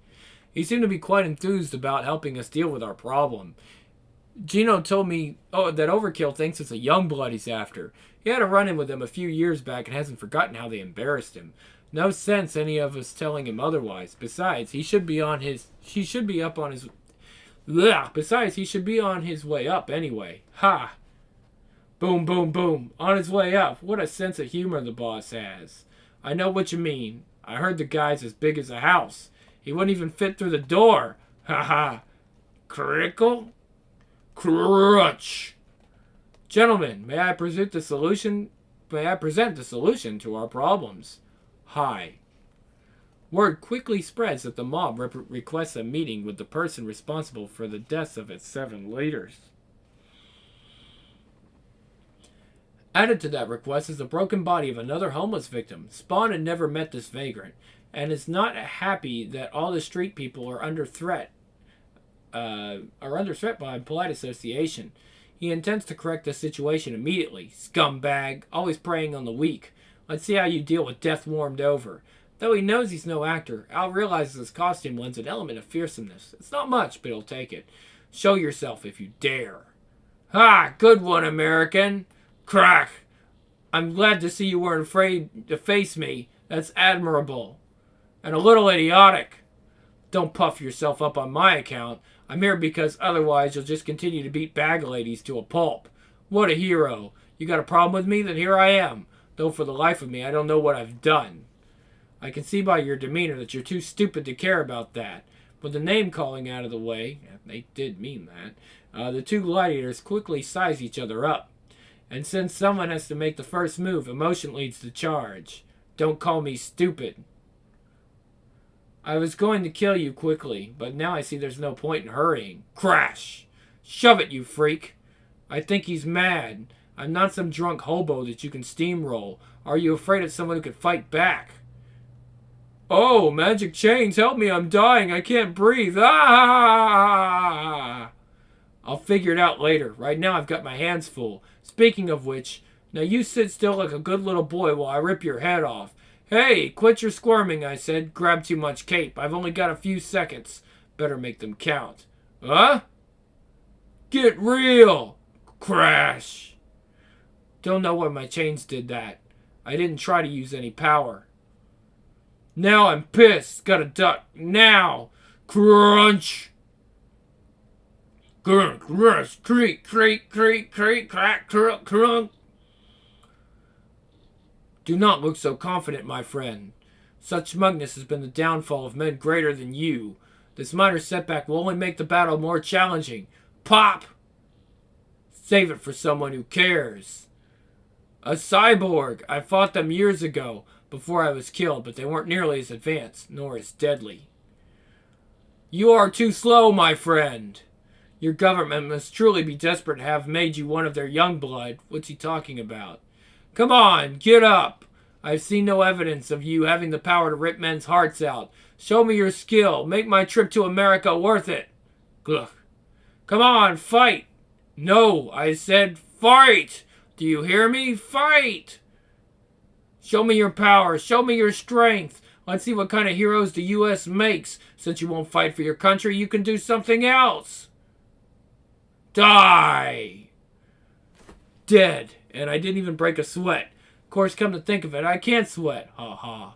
He seemed to be quite enthused about helping us deal with our problem. Gino told me that Overkill thinks it's a young blood he's after. He had a run-in with them a few years back and hasn't forgotten how they embarrassed him. No sense any of us telling him otherwise. Besides, he should be on his way up anyway. Ha! Boom, boom, boom. On his way up. What a sense of humor the boss has. I know what you mean. I heard the guy's as big as a house. He wouldn't even fit through the door. Ha ha. Crickle? Crutch. Gentlemen, may I present the solution to our problems? Hi. Word quickly spreads that the mob requests a meeting with the person responsible for the deaths of its 7 leaders. Added to that request is the broken body of another homeless victim. Spawn had never met this vagrant, and is not happy that all the street people are under threat. By polite association. He intends to correct the situation immediately. Scumbag, always preying on the weak. Let's see how you deal with death warmed over. Though he knows he's no actor, Al realizes his costume lends an element of fearsomeness. It's not much, but he'll take it. Show yourself if you dare. Ha! Good one, American. Crack! I'm glad to see you weren't afraid to face me. That's admirable. And a little idiotic. Don't puff yourself up on my account. I'm here because otherwise you'll just continue to beat bag ladies to a pulp. What a hero. You got a problem with me? Then here I am. Though for the life of me, I don't know what I've done. I can see by your demeanor that you're too stupid to care about that. With the name calling out of the way, they did mean that, the two gladiators quickly size each other up. And since someone has to make the first move, emotion leads the charge. Don't call me stupid. I was going to kill you quickly, but now I see there's no point in hurrying. Crash! Shove it, you freak! I think he's mad. I'm not some drunk hobo that you can steamroll. Are you afraid of someone who could fight back? Oh, magic chains, help me, I'm dying, I can't breathe. Ah! I'll figure it out later. Right now I've got my hands full. Speaking of which, now you sit still like a good little boy while I rip your head off. Hey, quit your squirming, I said. Grab too much cape. I've only got a few seconds. Better make them count. Huh? Get real! Crash! Don't know why my chains did that. I didn't try to use any power. Now I'm pissed. Gotta duck. Now! Crunch! Crunch, crunch, creak, creak, creak, creak, crack, crunk, crunk. Do not look so confident, my friend. Such smugness has been the downfall of men greater than you. This minor setback will only make the battle more challenging. Pop! Save it for someone who cares. A cyborg! I fought them years ago, before I was killed, but they weren't nearly as advanced, nor as deadly. You are too slow, my friend. Your government must truly be desperate to have made you one of their young blood. What's he talking about? Come on, get up. I've seen no evidence of you having the power to rip men's hearts out. Show me your skill. Make my trip to America worth it. Gluck. Come on, fight. No, I said fight. Do you hear me? Fight. Show me your power. Show me your strength. Let's see what kind of heroes the U.S. makes. Since you won't fight for your country, you can do something else. Die. Dead. And I didn't even break a sweat. Of course, come to think of it, I can't sweat. Ha ha.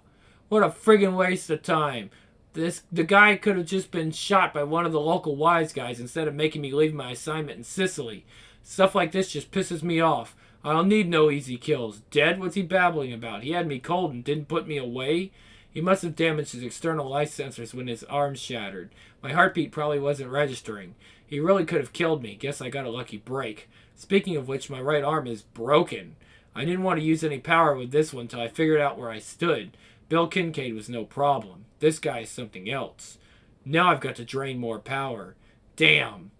What a friggin' waste of time. The guy could have just been shot by one of the local wise guys instead of making me leave my assignment in Sicily. Stuff like this just pisses me off. I'll need no easy kills. Dead? What's he babbling about? He had me cold and didn't put me away? He must have damaged his external life sensors when his arm shattered. My heartbeat probably wasn't registering. He really could have killed me. Guess I got a lucky break. Speaking of which, my right arm is broken. I didn't want to use any power with this one till I figured out where I stood. Bill Kincaid was no problem. This guy is something else. Now I've got to drain more power. Damn.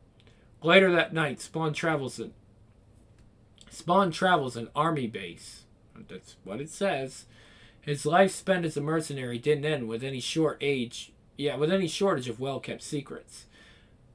Later that night, Spawn travels an army base. That's what it says. His life spent as a mercenary didn't end with any shortage of well-kept secrets.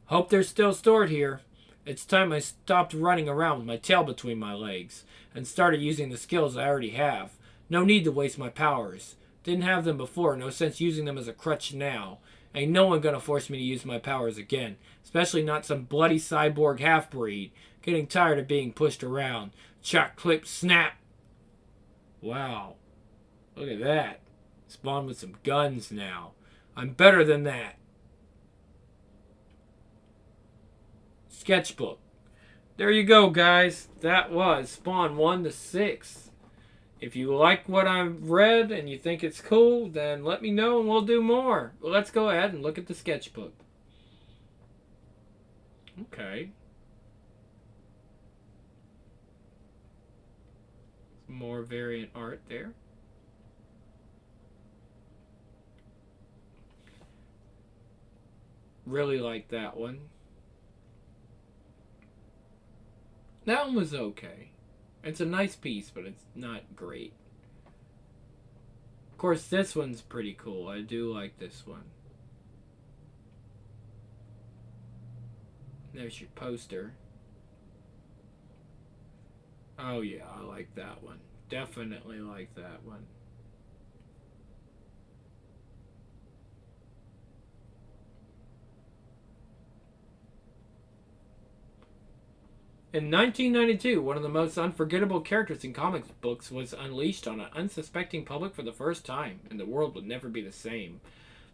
Hope they're still stored here. It's time I stopped running around with my tail between my legs and started using the skills I already have. No need to waste my powers. Didn't have them before, no sense using them as a crutch now. Ain't no one gonna force me to use my powers again, especially not some bloody cyborg half-breed. Getting tired of being pushed around. Chuck, clip, snap. Wow. Look at that. Spawn with some guns now. I'm better than that. Sketchbook. There you go, guys. That was Spawn 1 to 6. If you like what I've read and you think it's cool, then let me know and we'll do more. Well, let's go ahead and look at the sketchbook. Okay. More variant art there. Really like that one. That one was okay. It's a nice piece, but it's not great. Of course, this one's pretty cool. I do like this one. There's your poster. Oh yeah, I like that one. Definitely like that one. In 1992, one of the most unforgettable characters in comic books was unleashed on an unsuspecting public for the first time, and the world would never be the same.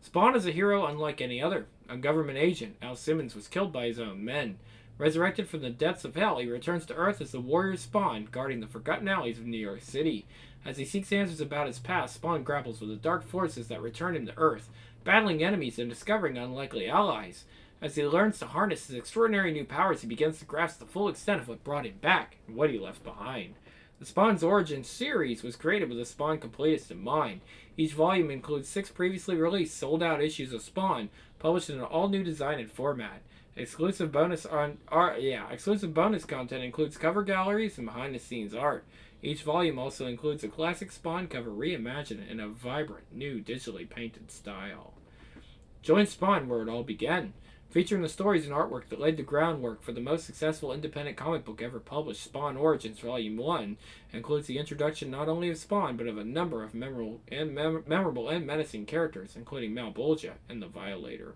Spawn is a hero unlike any other. A government agent, Al Simmons was killed by his own men. Resurrected from the depths of hell, he returns to Earth as the warrior Spawn, guarding the forgotten alleys of New York City. As he seeks answers about his past, Spawn grapples with the dark forces that return him to Earth, battling enemies and discovering unlikely allies. As he learns to harness his extraordinary new powers, he begins to grasp the full extent of what brought him back and what he left behind. The Spawn's Origin series was created with the Spawn completist in mind. Each volume includes 6 previously released sold-out issues of Spawn, published in an all-new design and format. Exclusive bonus content includes cover galleries and behind-the-scenes art. Each volume also includes a classic Spawn cover reimagined in a vibrant, new, digitally painted style. Join Spawn where it all began. Featuring the stories and artwork that laid the groundwork for the most successful independent comic book ever published, Spawn Origins Volume 1 includes the introduction not only of Spawn, but of a number of memorable and menacing characters, including Malbolgia and the Violator.